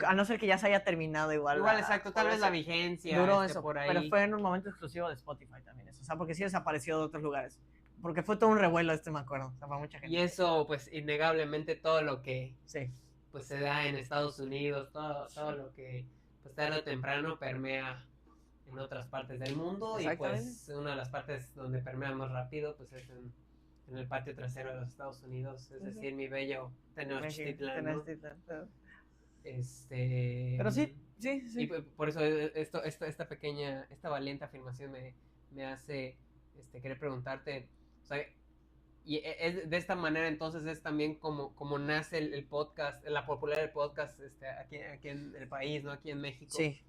a no ser que ya se haya terminado igual. Igual, exacto, tal vez la vigencia. Duró eso, por ahí. Pero fue en un momento exclusivo de Spotify también eso, o sea, porque sí desapareció de otros lugares. Porque fue todo un revuelo me acuerdo, o sea, para mucha gente. Y eso, pues, innegablemente todo lo que sí. pues se da en Estados Unidos, todo lo que pues tarde o temprano permea en otras partes del mundo, y pues una de las partes donde permea más rápido pues es en el patio trasero de los Estados Unidos, es decir, mi bello Tenochtitlan, ¿no? Pero sí. Y por eso esta valiente afirmación me hace querer preguntarte, o sea, y es de esta manera entonces es también como nace el podcast, la popularidad del podcast aquí en el país, ¿no? Aquí en México. Sí.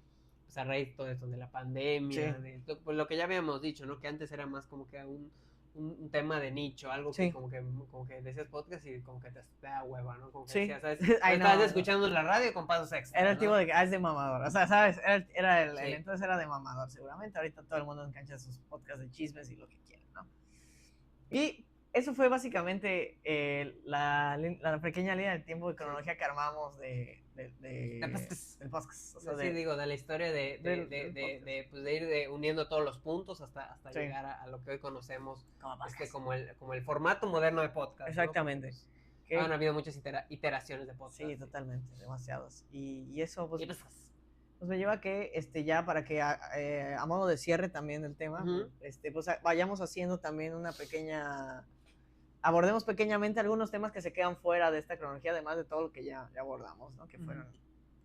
Pues a raíz de todo esto, de la pandemia, pues lo que ya habíamos dicho, ¿no? Que antes era más como que un tema de nicho, algo que como que decías podcast y como que te da hueva, ¿no? Como que decías, ¿sabes? Estás escuchando la radio con pasos extras. Era el tipo de que es de mamador, o sea, ¿sabes? Entonces era de mamador, seguramente. Ahorita todo el mundo engancha sus podcasts de chismes y lo que quieren, ¿no? Y eso fue básicamente la pequeña línea del tiempo de cronología que armamos del podcast. O sea, de la historia de ir uniendo todos los puntos hasta llegar a lo que hoy conocemos como el formato moderno de podcast. Exactamente. ¿No? Han habido muchas iteraciones de podcast. Sí, totalmente, demasiados. Y eso pues me lleva a que ya para que a modo de cierre también del tema, pues vayamos haciendo también abordemos pequeñamente algunos temas que se quedan fuera de esta cronología, además de todo lo que ya abordamos, ¿no? Que fueron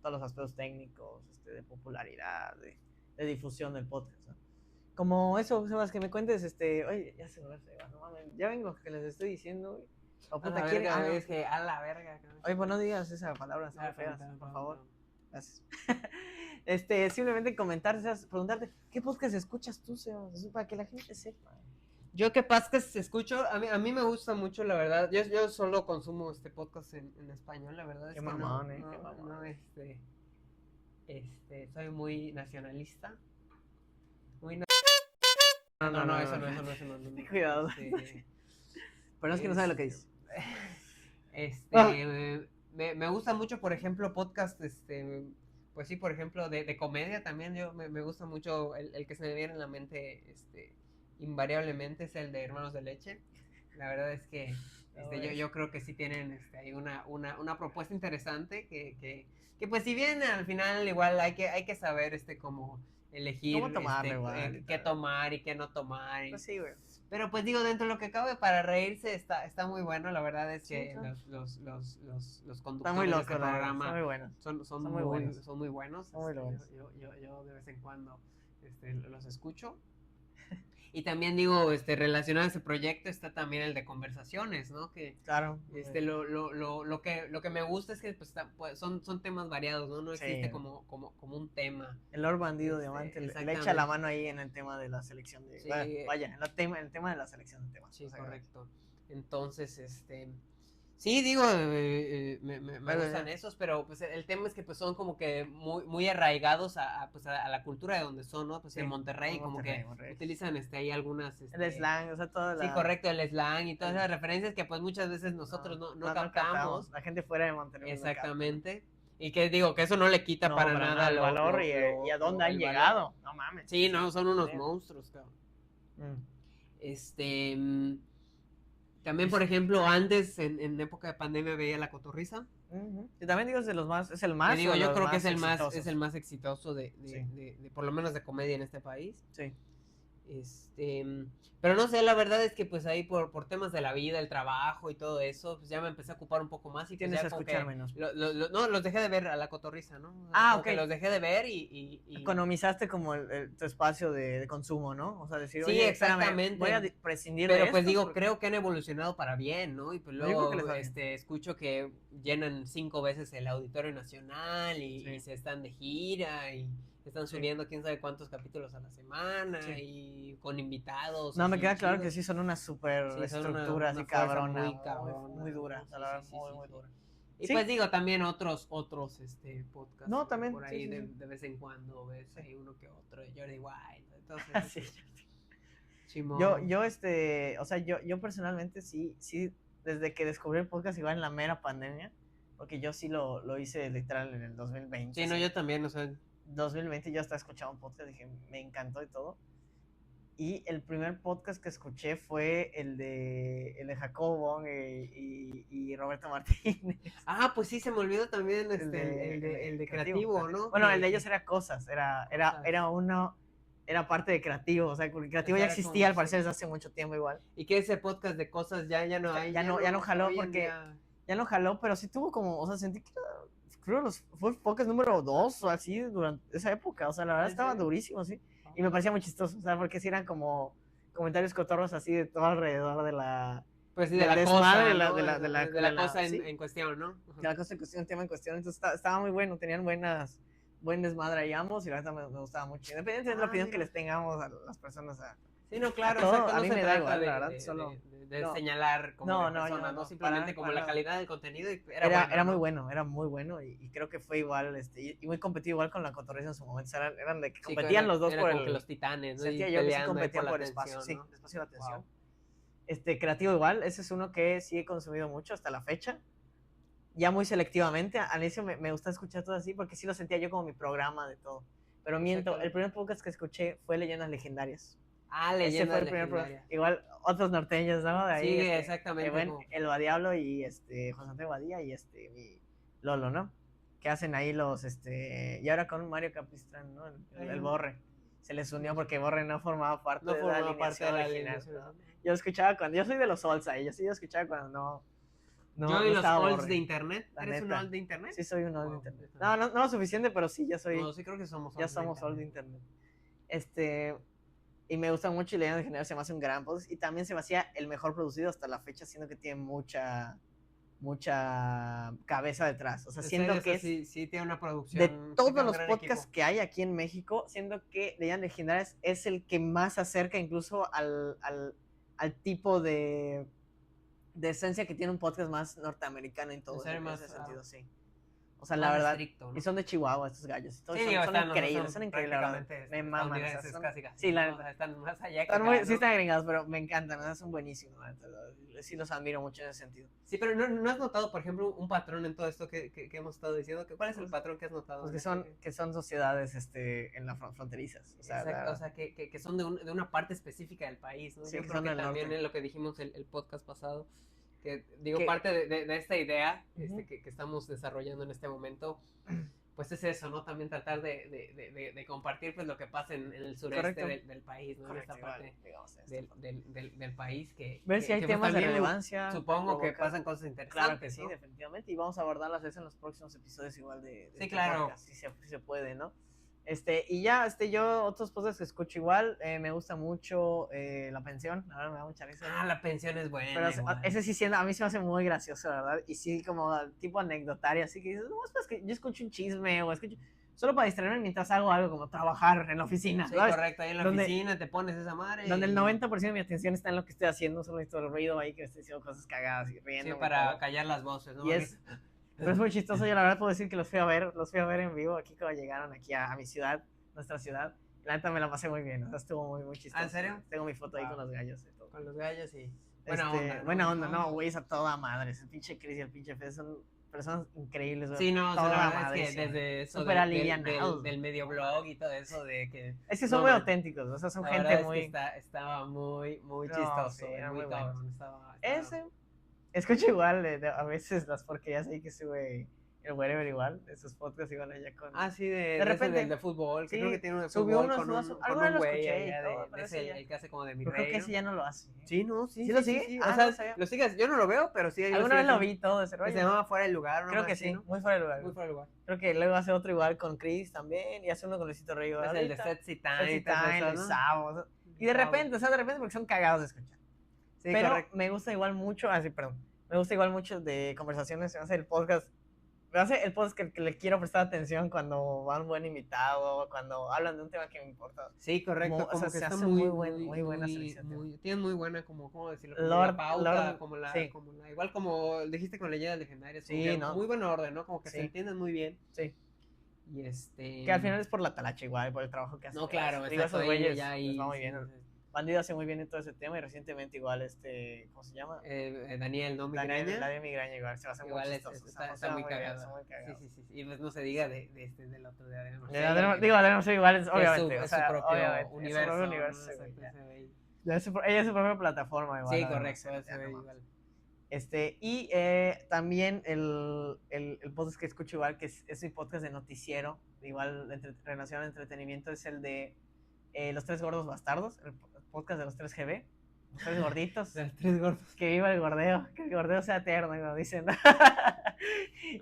todos los aspectos técnicos, de popularidad, de difusión del podcast, ¿no? Como eso, Sebas, que me cuentes, oye, ya se me va, no mames, ya ven lo que les estoy diciendo, güey. Es que a la verga. Oye, pues no digas esa palabra, son feas, por favor. Gracias. Simplemente preguntarte, ¿qué podcast escuchas tú, Sebas? Para que la gente sepa. Yo qué podcast escucho, a mí me gusta mucho, la verdad. Yo solo consumo este podcast en español, la verdad. Qué mamón, Soy muy nacionalista. No, eso no. Cuidado. Pero es que no sabe lo que dice. Me gusta mucho, por ejemplo, podcast, pues sí, por ejemplo, de comedia también. Me gusta mucho el que se me viene en la mente, invariablemente es el de Hermanos de Leche. La verdad es que yo creo que sí tienen hay una propuesta interesante que pues si bien al final igual hay que saber como elegir cómo tomarlo, qué tomar y qué no tomar. Pues sí, güey. Pero pues digo, dentro de lo que cabe, para reírse está muy bueno. La verdad es que los conductores de este programa son muy buenos. Son muy buenos. Yo de vez en cuando los escucho. Y también digo, relacionado a ese proyecto está también el de conversaciones, ¿no? Que claro. Lo que me gusta es que pues, son temas variados, ¿no? No existe como un tema. El Lord Bandido Diamante le echa la mano ahí en el tema de la selección de... en el tema de la selección de temas. Sí, correcto. Entonces, Sí, digo, me gustan esos, pero pues el tema es que pues son como que muy arraigados pues, a la cultura de donde son, ¿no? Pues en Monterrey, como que utilizan ahí algunas... el slang, o sea, toda Sí, correcto, el slang y todas esas referencias que pues muchas veces nosotros no captamos. La gente fuera de Monterrey. Exactamente. Y que digo, que eso no le quita para nada el valor y a dónde han llegado. No mames. Sí, no, son unos monstruos, cabrón. También, por ejemplo, antes, en época de pandemia, veía La Cotorrisa. Y también digo, es el más. Digo, yo creo que es el más exitoso por lo menos de comedia en este país. Sí. Pero no sé, la verdad es que pues ahí por temas de la vida, el trabajo y todo eso, pues ya me empecé a ocupar un poco más y tienes pues ya a escuchar menos. No, los dejé de ver a La Cotorrisa, ¿no? Ok. Los dejé de ver y... Economizaste como tu espacio de consumo, ¿no? O sea, decir, sí, oye, exactamente. Voy a prescindir de esto. Pero pues digo, creo que han evolucionado para bien, ¿no? Y pues luego escucho que llenan 5 veces el Auditorio Nacional y se están de gira y... Están subiendo quién sabe cuántos capítulos a la semana y con invitados. No, me queda claro que sí son una super estructura así cabrona, muy dura, o sea, muy dura. Y pues digo, también otros podcasts. No, también. Por ahí de vez en cuando ves ahí uno que otro, de Jordi Wild. Entonces, o sea, yo personalmente sí, desde que descubrí el podcast igual en la mera pandemia, porque yo sí lo hice literal en el 2020. Sí, no, yo también, o sea... 2020 yo hasta escuchaba un podcast, dije, me encantó y todo. Y el primer podcast que escuché fue el de Jacobo y Roberto Martínez. Ah, pues sí, se me olvidó también el de Creativo, ¿no? Bueno, el de ellos era Cosas, era parte de Creativo, o sea, porque Creativo ya existía al parecer desde hace mucho tiempo igual. Y que ese podcast de Cosas ya no hay. Ya no jaló porque... Ya no jaló, pero sí tuvo como, o sea, sentí que creo fue podcast número 2 o así durante esa época, o sea, la verdad estaba durísimo, sí, y me parecía muy chistoso, o sea, porque sí eran como comentarios cotorros así de todo alrededor de la... Pues sí, de la cosa, ¿no? de la cosa en cuestión, ¿no? De la cosa en cuestión, el tema en cuestión, entonces estaba muy bueno, tenían buen desmadre ahí ambos, y la verdad me gustaba mucho, independientemente de la opinión que les tengamos a las personas Sí, no, claro, todo, a mí me da igual, la verdad, solo... De señalar como persona, no simplemente como la calidad del contenido. Era muy bueno y creo que fue igual, y muy competido igual con La Cotorrisa en su momento, eran de que competían los dos por como que los titanes, ¿no? Sentía yo que sí competían por el espacio, sí, el espacio de atención. Creativo igual, ese es uno que sí he consumido mucho hasta la fecha, ya muy selectivamente, al inicio me gusta escuchar todo así porque sí lo sentía yo como mi programa de todo, pero miento, el primer podcast que escuché fue Leyendas Legendarias. Leyendas Legendarias. Igual otros norteños, ¿no? De ahí, sí, exactamente. El Badiablo y José Antonio Badía y mi Lolo, ¿no? Que hacen ahí los, y ahora con Mario Capistrán, ¿no? El Borre. Se les unió porque Borre no formaba parte de la alineación original. ¿No? Yo escuchaba yo soy de los olds ahí, yo escuchaba cuando yo y los olds de internet. ¿Eres un old de internet? Sí, soy un old de internet. No lo suficiente, pero sí, ya soy. No, sí creo que somos ya somos old de internet. Y me gusta mucho y Leyendas Legendarias se me hace un gran podcast y también se me hacía el mejor producido hasta la fecha, siendo que tiene mucha cabeza detrás, o sea, siendo que sí tiene una producción de todos los podcasts que hay aquí en México, siendo que Leyendas Legendarias es el que más se acerca incluso al tipo de esencia que tiene un podcast más norteamericano en todo ese sentido, sí. O sea, la verdad, estricto, ¿no? Y son de Chihuahua estos gallos. Son increíbles, son increíbles. Me maman. Sí, la neta. Están más allá que acá, sí están gringados, pero me encantan, ¿no? Son buenísimos. Sí los admiro mucho en ese sentido. Sí, pero ¿no has notado, por ejemplo, un patrón en todo esto que hemos estado diciendo? ¿Cuál es el patrón que has notado? Pues que son sociedades en las fronterizas. O sea, exacto, o sea que son de una parte específica del país, ¿no? Sí, yo creo que también en lo que dijimos el podcast pasado, que digo, parte de esta idea que estamos desarrollando en este momento, pues es eso, ¿no? También tratar de compartir pues lo que pasa en el sureste del país, ¿no? Correcto, en esta parte del país que... Ver si hay temas de relevancia. Supongo que pasan cosas interesantes. Claro que sí, ¿no? Definitivamente, y vamos a abordarlas en los próximos episodios igual de sí, claro. Podcast, si se puede, ¿no? Y ya, yo otros podcasts que escucho igual, me gusta mucho La Pensión, ahora me da mucha risa. La Pensión es buena. Pero ese sí a mí se me hace muy gracioso, ¿verdad? Y sí, como tipo anecdotario, así que dices, no, es que yo escucho un chisme o escucho... solo para distraerme mientras hago algo como trabajar en la oficina, Sí, ¿sabes? correcto, ahí en la oficina te pones esa madre. Donde el 90% de mi atención está en lo que estoy haciendo, solo necesito el ruido ahí que estoy haciendo cosas cagadas y riendo. Sí, para callar las voces, ¿no? Pero es muy chistoso, yo la verdad puedo decir que los fui a ver en vivo aquí cuando llegaron aquí a mi ciudad, nuestra ciudad. La neta me la pasé muy bien, o sea, estuvo muy, muy chistoso. ¿En serio? Tengo mi foto ahí con los gallos y todo. Con los gallos y... Buena onda, no, güey, es a toda madre. El pinche Chris y el pinche Fez son personas increíbles, güey. Sí, no, o sea, la verdad es que sí, desde eso súper alivianados. del medio blog y todo eso de que... Es que son muy auténticos, o sea, son gente muy... estaba muy chistoso, sí, era muy bueno. estaba... Ese, escucho igual a veces las porquerías ahí que sube el Wherever igual, esos podcasts igual allá con... Ah, sí, de repente de fútbol, sí, creo que tiene un de subió fútbol unos con un güey allá el que hace como de mi Yo creo que ese ya no lo hace. Sí, no, sí. ¿Sí lo sigue? Sí. Ah, O sea, no sabía. lo sigues, yo no lo veo, pero sí. Alguna vez lo vi todo ese Que rollo. se llamaba Fuera del Lugar, Creo que sí, ¿no? muy fuera de lugar. Muy fuera del lugar. Creo que luego hace otro igual con Chris también, y hace uno con Luisito Rey. Es el de Setsy Time, el Sabo. Y de repente, porque son cagados de escuchar. Sí, pero correcto. me gusta igual mucho, me gusta igual mucho de conversaciones, el podcast que le quiero prestar atención cuando va un buen invitado, cuando hablan de un tema que me importa. Sí, correcto, como que se hace muy buena selección. Tienen muy buena, ¿cómo decirlo? Como la pauta, sí. igual como dijiste con Leyendas Legendarias, sí, ¿no? Muy buen orden, ¿no? Como que sí. se entienden muy bien. Sí. Y que al final es por la talacha igual, por el trabajo que hacen. No, claro, digo, esos güeyes ya les va muy bien. Bandido hace muy bien en todo ese tema y recientemente igual ¿cómo se llama? Daniel, ¿no? Migraña. Daniel Migraña igual, se va a hacer igual muy chistoso. Está muy cagado. Sí. Y pues no se diga del otro de Adrián Marcelo. Digo, Adrián Marcelo igual, obviamente. Es su propio universo. Ella es su propia plataforma igual. Sí, correcto, se ve igual. Y también el podcast que escucho igual, que es mi podcast de noticiero, igual relacionado al entretenimiento, es el de Los Tres Gordos Bastardos, el podcast de los 3GB, los tres gorditos. Los tres gordos. Que viva el gordeo, que el gordeo sea eterno, como dicen.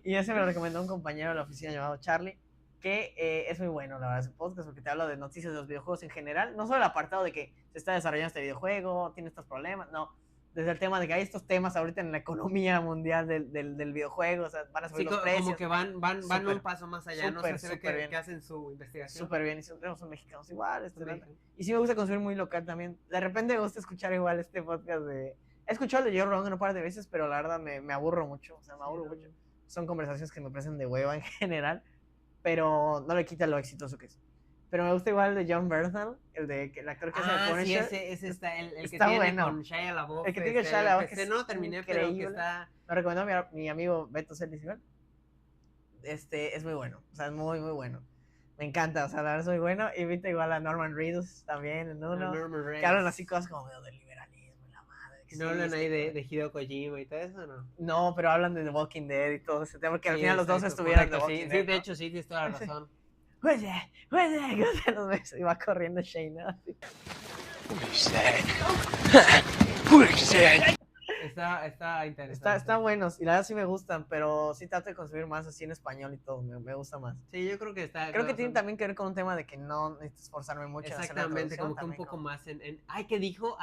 Y ese me lo recomendó un compañero de la oficina llamado Charlie, que es muy bueno, la verdad, su podcast, porque te habla de noticias de los videojuegos en general, no solo el apartado de que se está desarrollando este videojuego, tiene estos problemas, no. Desde el tema de que hay estos temas ahorita en la economía mundial del videojuego, o sea, van a subir los precios. Como que van un paso más allá, ¿no? Se ve que hacen su investigación. Súper bien, y tenemos mexicanos igual. Y sí me gusta consumir muy local también. De repente me gusta escuchar igual este podcast de... He escuchado el de Joe Rogan un par de veces, pero la verdad me aburro mucho, o sea, mucho. Son conversaciones que me parecen de hueva en general, pero no le quita lo exitoso que es. Pero me gusta igual el de John Bernthal, el actor que hace el Punisher. Sí, ese está, el que está tiene bueno. con Shia LaBeouf. El que tiene con Shia LaBeouf, que no terminé, pero que está... Me recomendó mi amigo Beto Celis igual. Es muy bueno, o sea, es muy, muy bueno. Me encanta, o sea, la verdad es muy bueno. Y viste igual a Norman Reedus también en uno. Que hablan así cosas como medio del liberalismo y la madre. ¿No hablan ahí de Hideo Kojima y todo eso, no? No, pero hablan de The Walking Dead y todo ese tema, porque al final los dos estuvieron en The Walking Dead. Sí, de hecho, sí, tienes toda la razón. Y va corriendo Shane, ¿no? Está interesante. Está buenos, y la verdad sí me gustan, pero sí trato de consumir más así en español y todo, me gusta más. Sí, yo creo que está... Creo que tiene también que ver con un tema de que no necesito esforzarme mucho. Exactamente, como que un poco más ay, ¿qué dijo? O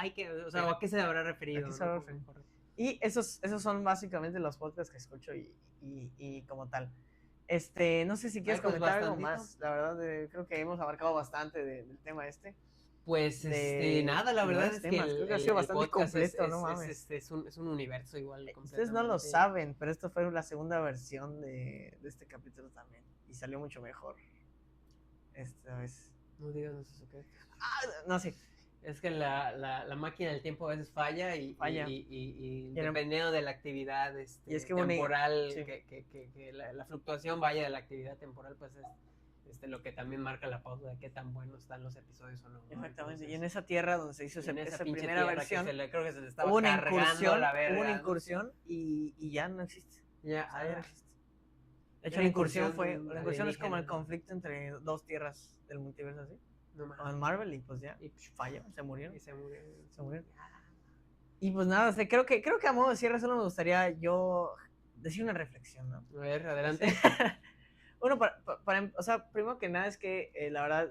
sea, ¿a qué se habrá referido? Y esos son básicamente los podcasts que escucho y como tal. No sé si quieres comentar algo más, la verdad, creo que hemos abarcado bastante del tema Pues nada, la verdad es que creo que ha sido bastante completo, no mames. Es un universo igual. Ustedes no lo saben, pero esto fue la segunda versión de este capítulo también, y salió mucho mejor esta vez. No digas eso, ¿qué? No, sí. Es que la máquina del tiempo a veces falla y dependiendo de la actividad y es que temporal, que la fluctuación vaya de la actividad temporal, pues es lo que también marca la pausa de qué tan buenos están los episodios o no. Exactamente. Entonces, y en esa tierra donde se hizo esa primera versión, creo que se le estaba hubo una incursión y ya no existe. Ya no existe. De hecho, la incursión es como el conflicto entre dos tierras del multiverso, ¿sí? O en Marvel, y pues ya, falló, se murieron. Y pues nada, creo que a modo de cierre solo me gustaría yo decir una reflexión, ¿no? A ver, adelante. Uno, o sea, primero que nada es que la verdad,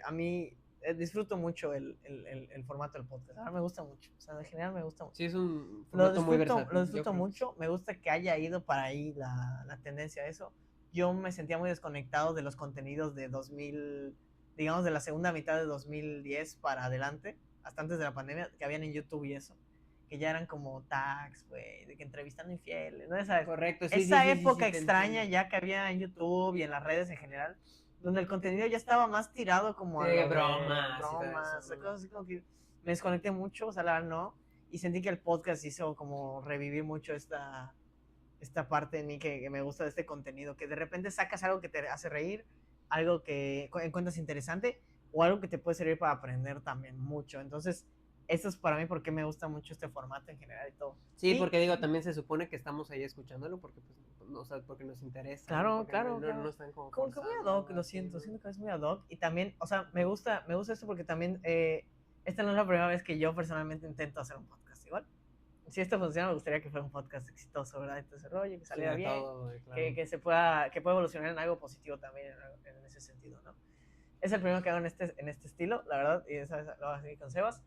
a mí disfruto mucho el formato del podcast. Ahora me gusta mucho, o sea, en general me gusta mucho. Sí, es un formato muy versátil. Lo disfruto mucho, me gusta que haya ido para ahí la tendencia a eso. yo me sentía muy desconectado de los contenidos de 2000, digamos, de la segunda mitad de 2010 para adelante, hasta antes de la pandemia, que habían en YouTube y eso, que ya eran como tags, güey, de que entrevistando infieles, ¿no? Correcto, sí, Esa sí, sí, sí, época sí, te extraña entiendo. ya que había en YouTube y en las redes en general, donde el contenido ya estaba más tirado como a De lo de bromas y todo eso, bromas, ¿no? cosas así como que me desconecté mucho, o sea, la verdad no, y sentí que el podcast hizo como revivir mucho esta parte de mí que me gusta de este contenido, que de repente sacas algo que te hace reír, algo que encuentras interesante o algo que te puede servir para aprender también mucho. Entonces, eso es para mí porque me gusta mucho este formato en general y todo. Sí, Y porque digo, también se supone que estamos ahí escuchándolo porque, pues, no, o sea, porque nos interesa, ¿no? claro, Porque no, claro, no, claro. no están como Como que muy ad forzando hoc, o lo así, siento, ¿no? siento que es muy ad hoc. Y también, o sea, me gusta esto porque también esta no es la primera vez que yo personalmente intento hacer un podcast igual. Si esto funciona, me gustaría que fuera un podcast exitoso, ¿verdad? Este ese rollo, que Sí, saliera de bien, todo, güey, claro. que pueda evolucionar en algo positivo también en ese sentido, ¿no? Es el primero que hago en este estilo, la verdad, y esa vez lo voy a seguir con Sebas.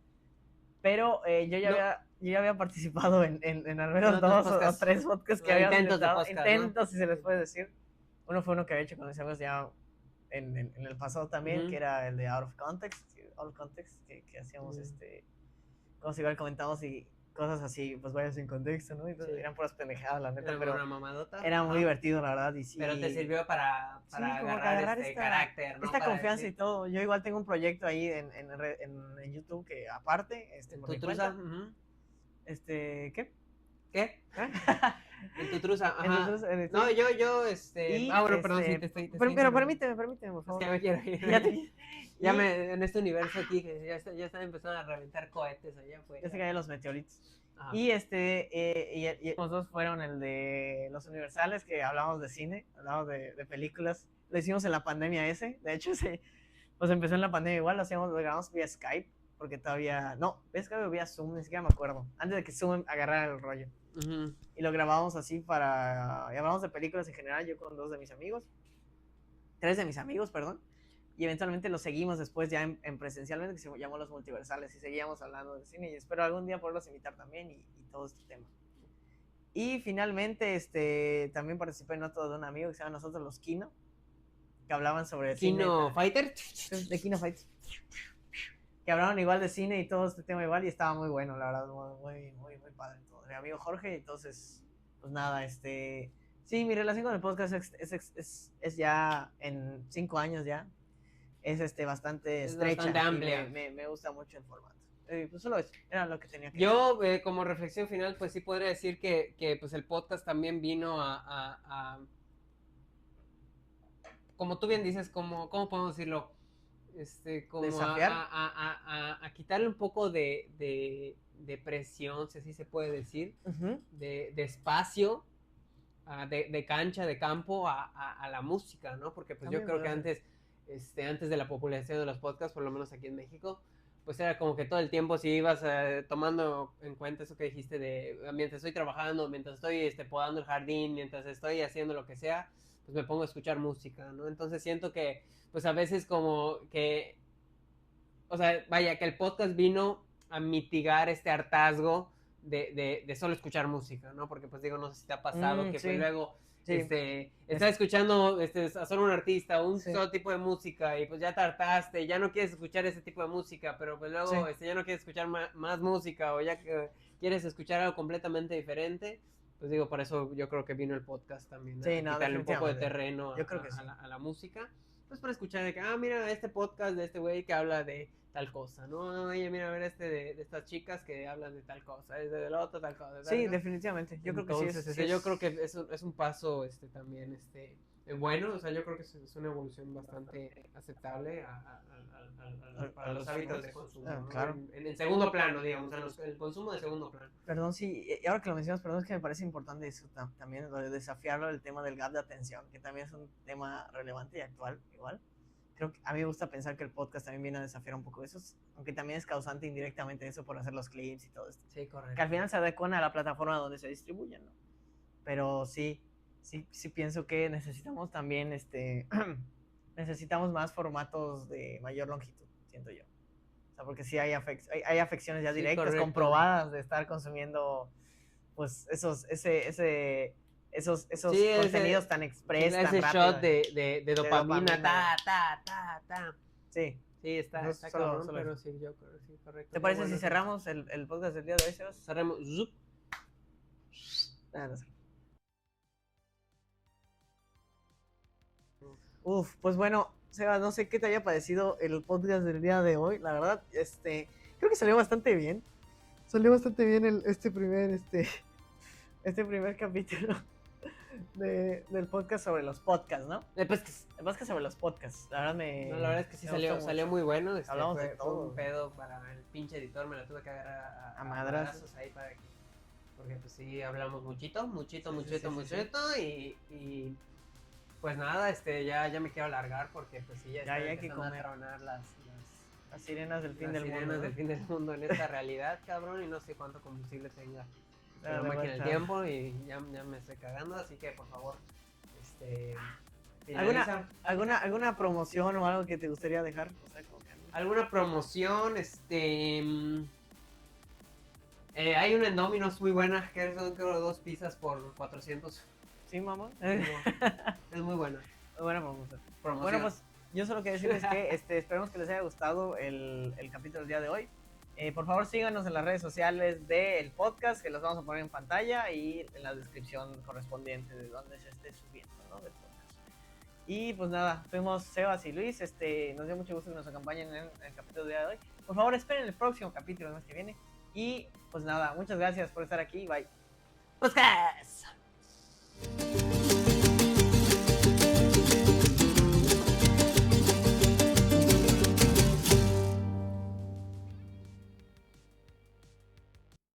Pero No, yo ya había participado en al menos otros dos o podcasts, tres podcasts que habíamos intentos de intentado, podcast, ¿no? intentos, si se les puede decir. Uno fue uno que había hecho con mis amigos ya en el pasado también, que Ujú. era el de Out of Context, que hacíamos Mm, como si igual comentamos y cosas así, pues vaya sin contexto, ¿no? Y sí, eran puras pendejadas, la neta, era pero una mamadota, era muy ajá. divertido, la verdad, y Pero te sí, sirvió sí, para como que agarrar agarrar este carácter, ¿no? esta Para confianza y decir, todo. Yo igual tengo un proyecto ahí en YouTube que aparte, en por tu mi truza, cuenta, ujú. ¿qué? ¿Qué? ¿Eh? En tu truza, ajá. Entonces, No, sí. Ah, Y bueno, perdón, sí, te estoy pero interrumpiendo. permíteme, por Es que favor. ya me quiero ir. Ya te, Ya y en este universo aquí, que ya están empezando a reventar cohetes allá ya se afuera. caen los meteoritos. Ajá. Y los dos fueron el de los universales, que hablamos de cine, hablamos de películas. Lo hicimos en la pandemia ese. De hecho, pues empezó en la pandemia igual, lo grabamos vía Skype, porque todavía, no, vía Skype o vía Zoom, ni siquiera me acuerdo, antes de que Zoom agarrara el rollo. Ujú. Y lo grabamos así y hablamos de películas en general, yo con tres de mis amigos, perdón, y eventualmente lo seguimos después ya en presencialmente, que se llamó Los Multiversales, y seguíamos hablando de cine, y espero algún día poderlos invitar también, y todo este tema. Y finalmente, también participé en otro de un amigo que se llama Nosotros los Kino, que hablaban sobre el cine, Kino Fighter. de Kino Fights, que hablaban igual de cine y todo este tema igual, y estaba muy bueno, la verdad, muy padre todo. Mi amigo Jorge, entonces, pues nada, sí, mi relación con el podcast es ya en 5 años ya, es bastante Es bastante estrecha y amplia. me gusta mucho el formato. Pues solo eso, era lo que tenía que decir. Yo, como reflexión final, pues sí podría decir que pues el podcast también vino como tú bien dices, ¿cómo podemos decirlo? Como Desafiar. a quitarle un poco de presión, si así se puede decir, Ujú. de espacio, de cancha, de campo a la música, ¿no? Porque pues yo También creo que podría ser. antes de la popularización de los podcasts, por lo menos aquí en México, pues era como que todo el tiempo si ibas tomando en cuenta eso que dijiste de mientras estoy trabajando, mientras estoy podando el jardín, mientras estoy haciendo lo que sea, pues me pongo a escuchar música, ¿no? Entonces siento que pues a veces como que, o sea, vaya, que el podcast vino a mitigar este hartazgo de solo escuchar música, ¿no? Porque pues digo, no sé si te ha pasado que pues Sí, luego sí, estás escuchando a solo un artista, un sí, solo tipo de música y pues ya te hartaste, ya no quieres escuchar ese tipo de música, pero pues luego sí. ya no quieres escuchar más música o ya que quieres escuchar algo completamente diferente. Pues digo, por eso yo creo que vino el podcast también, Sí, a no, quitarle un poco de definitivamente. terreno Yo creo que sí. a la música. Pues para escuchar de que, mira, este podcast de este güey que habla de tal cosa, ¿no? Oye, mira, a ver de estas chicas que hablan de tal cosa, del otro tal cosa, Sí, tal. definitivamente. Yo creo que Entonces, sí yo creo es. que es un paso, también, bueno, o sea, yo creo que es una evolución bastante aceptable para los hábitos de consumo, ¿no? Claro. En segundo plano, digamos, el consumo de segundo plano. Perdón, sí, y ahora que lo mencionas, perdón, es que me parece importante eso también, lo de desafiarlo, el tema del gap de atención, que también es un tema relevante y actual, igual. Creo que a mí me gusta pensar que el podcast también viene a desafiar un poco eso, aunque también es causante indirectamente eso por hacer los clips y todo esto. Sí, Que al correcto. final se adecuan a la plataforma donde se distribuyen, ¿no? Pero sí pienso que necesitamos también, necesitamos más formatos de mayor longitud, siento yo. O sea, porque sí hay afecciones ya Sí, directas, correcto. comprobadas de estar consumiendo, pues, ese esos Sí, contenidos tan express, tan ese rápido. shot de dopamina, ta. Sí. Sí, está Solo cabrón, pero eso. sí, yo creo sí, correcto. ¿Te parece si cerramos el podcast del día de hoy, Sebas? Cerramos. Zup. Ah, no sé. Uf, pues bueno, Sebas, no sé qué te haya parecido el podcast del día de hoy. La verdad, creo que salió bastante bien. Salió bastante bien este primer capítulo del podcast sobre los podcasts, ¿no? El podcast sobre los podcasts. La verdad No, la verdad es que sí salió muy bueno. Hablamos fue, de todo. Fue un pedo para el pinche editor, me lo tuve que agarrar a madrazos ahí para que... Porque pues sí, hablamos muchito. Y pues nada, ya me quiero alargar porque pues sí, ya hay que comer. A tronar las sirenas del fin del mundo. Las sirenas del fin del mundo en esta realidad, cabrón, y no sé cuánto combustible tenga la máquina del tiempo y ya me estoy cagando, así que por favor, ¿Alguna promoción o algo que te gustaría dejar? O sea, ¿alguna promoción? Hay una en Domino's muy buena, que son creo 2 pizzas por 400. Sí, mamón. Es muy buena. Muy buena promoción. Bueno, pues yo solo quiero decirles que esperemos que les haya gustado el capítulo del día de hoy. Por favor, síganos en las redes sociales del podcast, que los vamos a poner en pantalla y en la descripción correspondiente de donde se esté subiendo, ¿no? Del podcast. Y pues nada, fuimos Sebas y Luis. Nos dio mucho gusto que nos acompañen en el capítulo del día de hoy. Por favor, esperen el próximo capítulo el mes que viene. Y pues nada, muchas gracias por estar aquí. Bye. Podcast.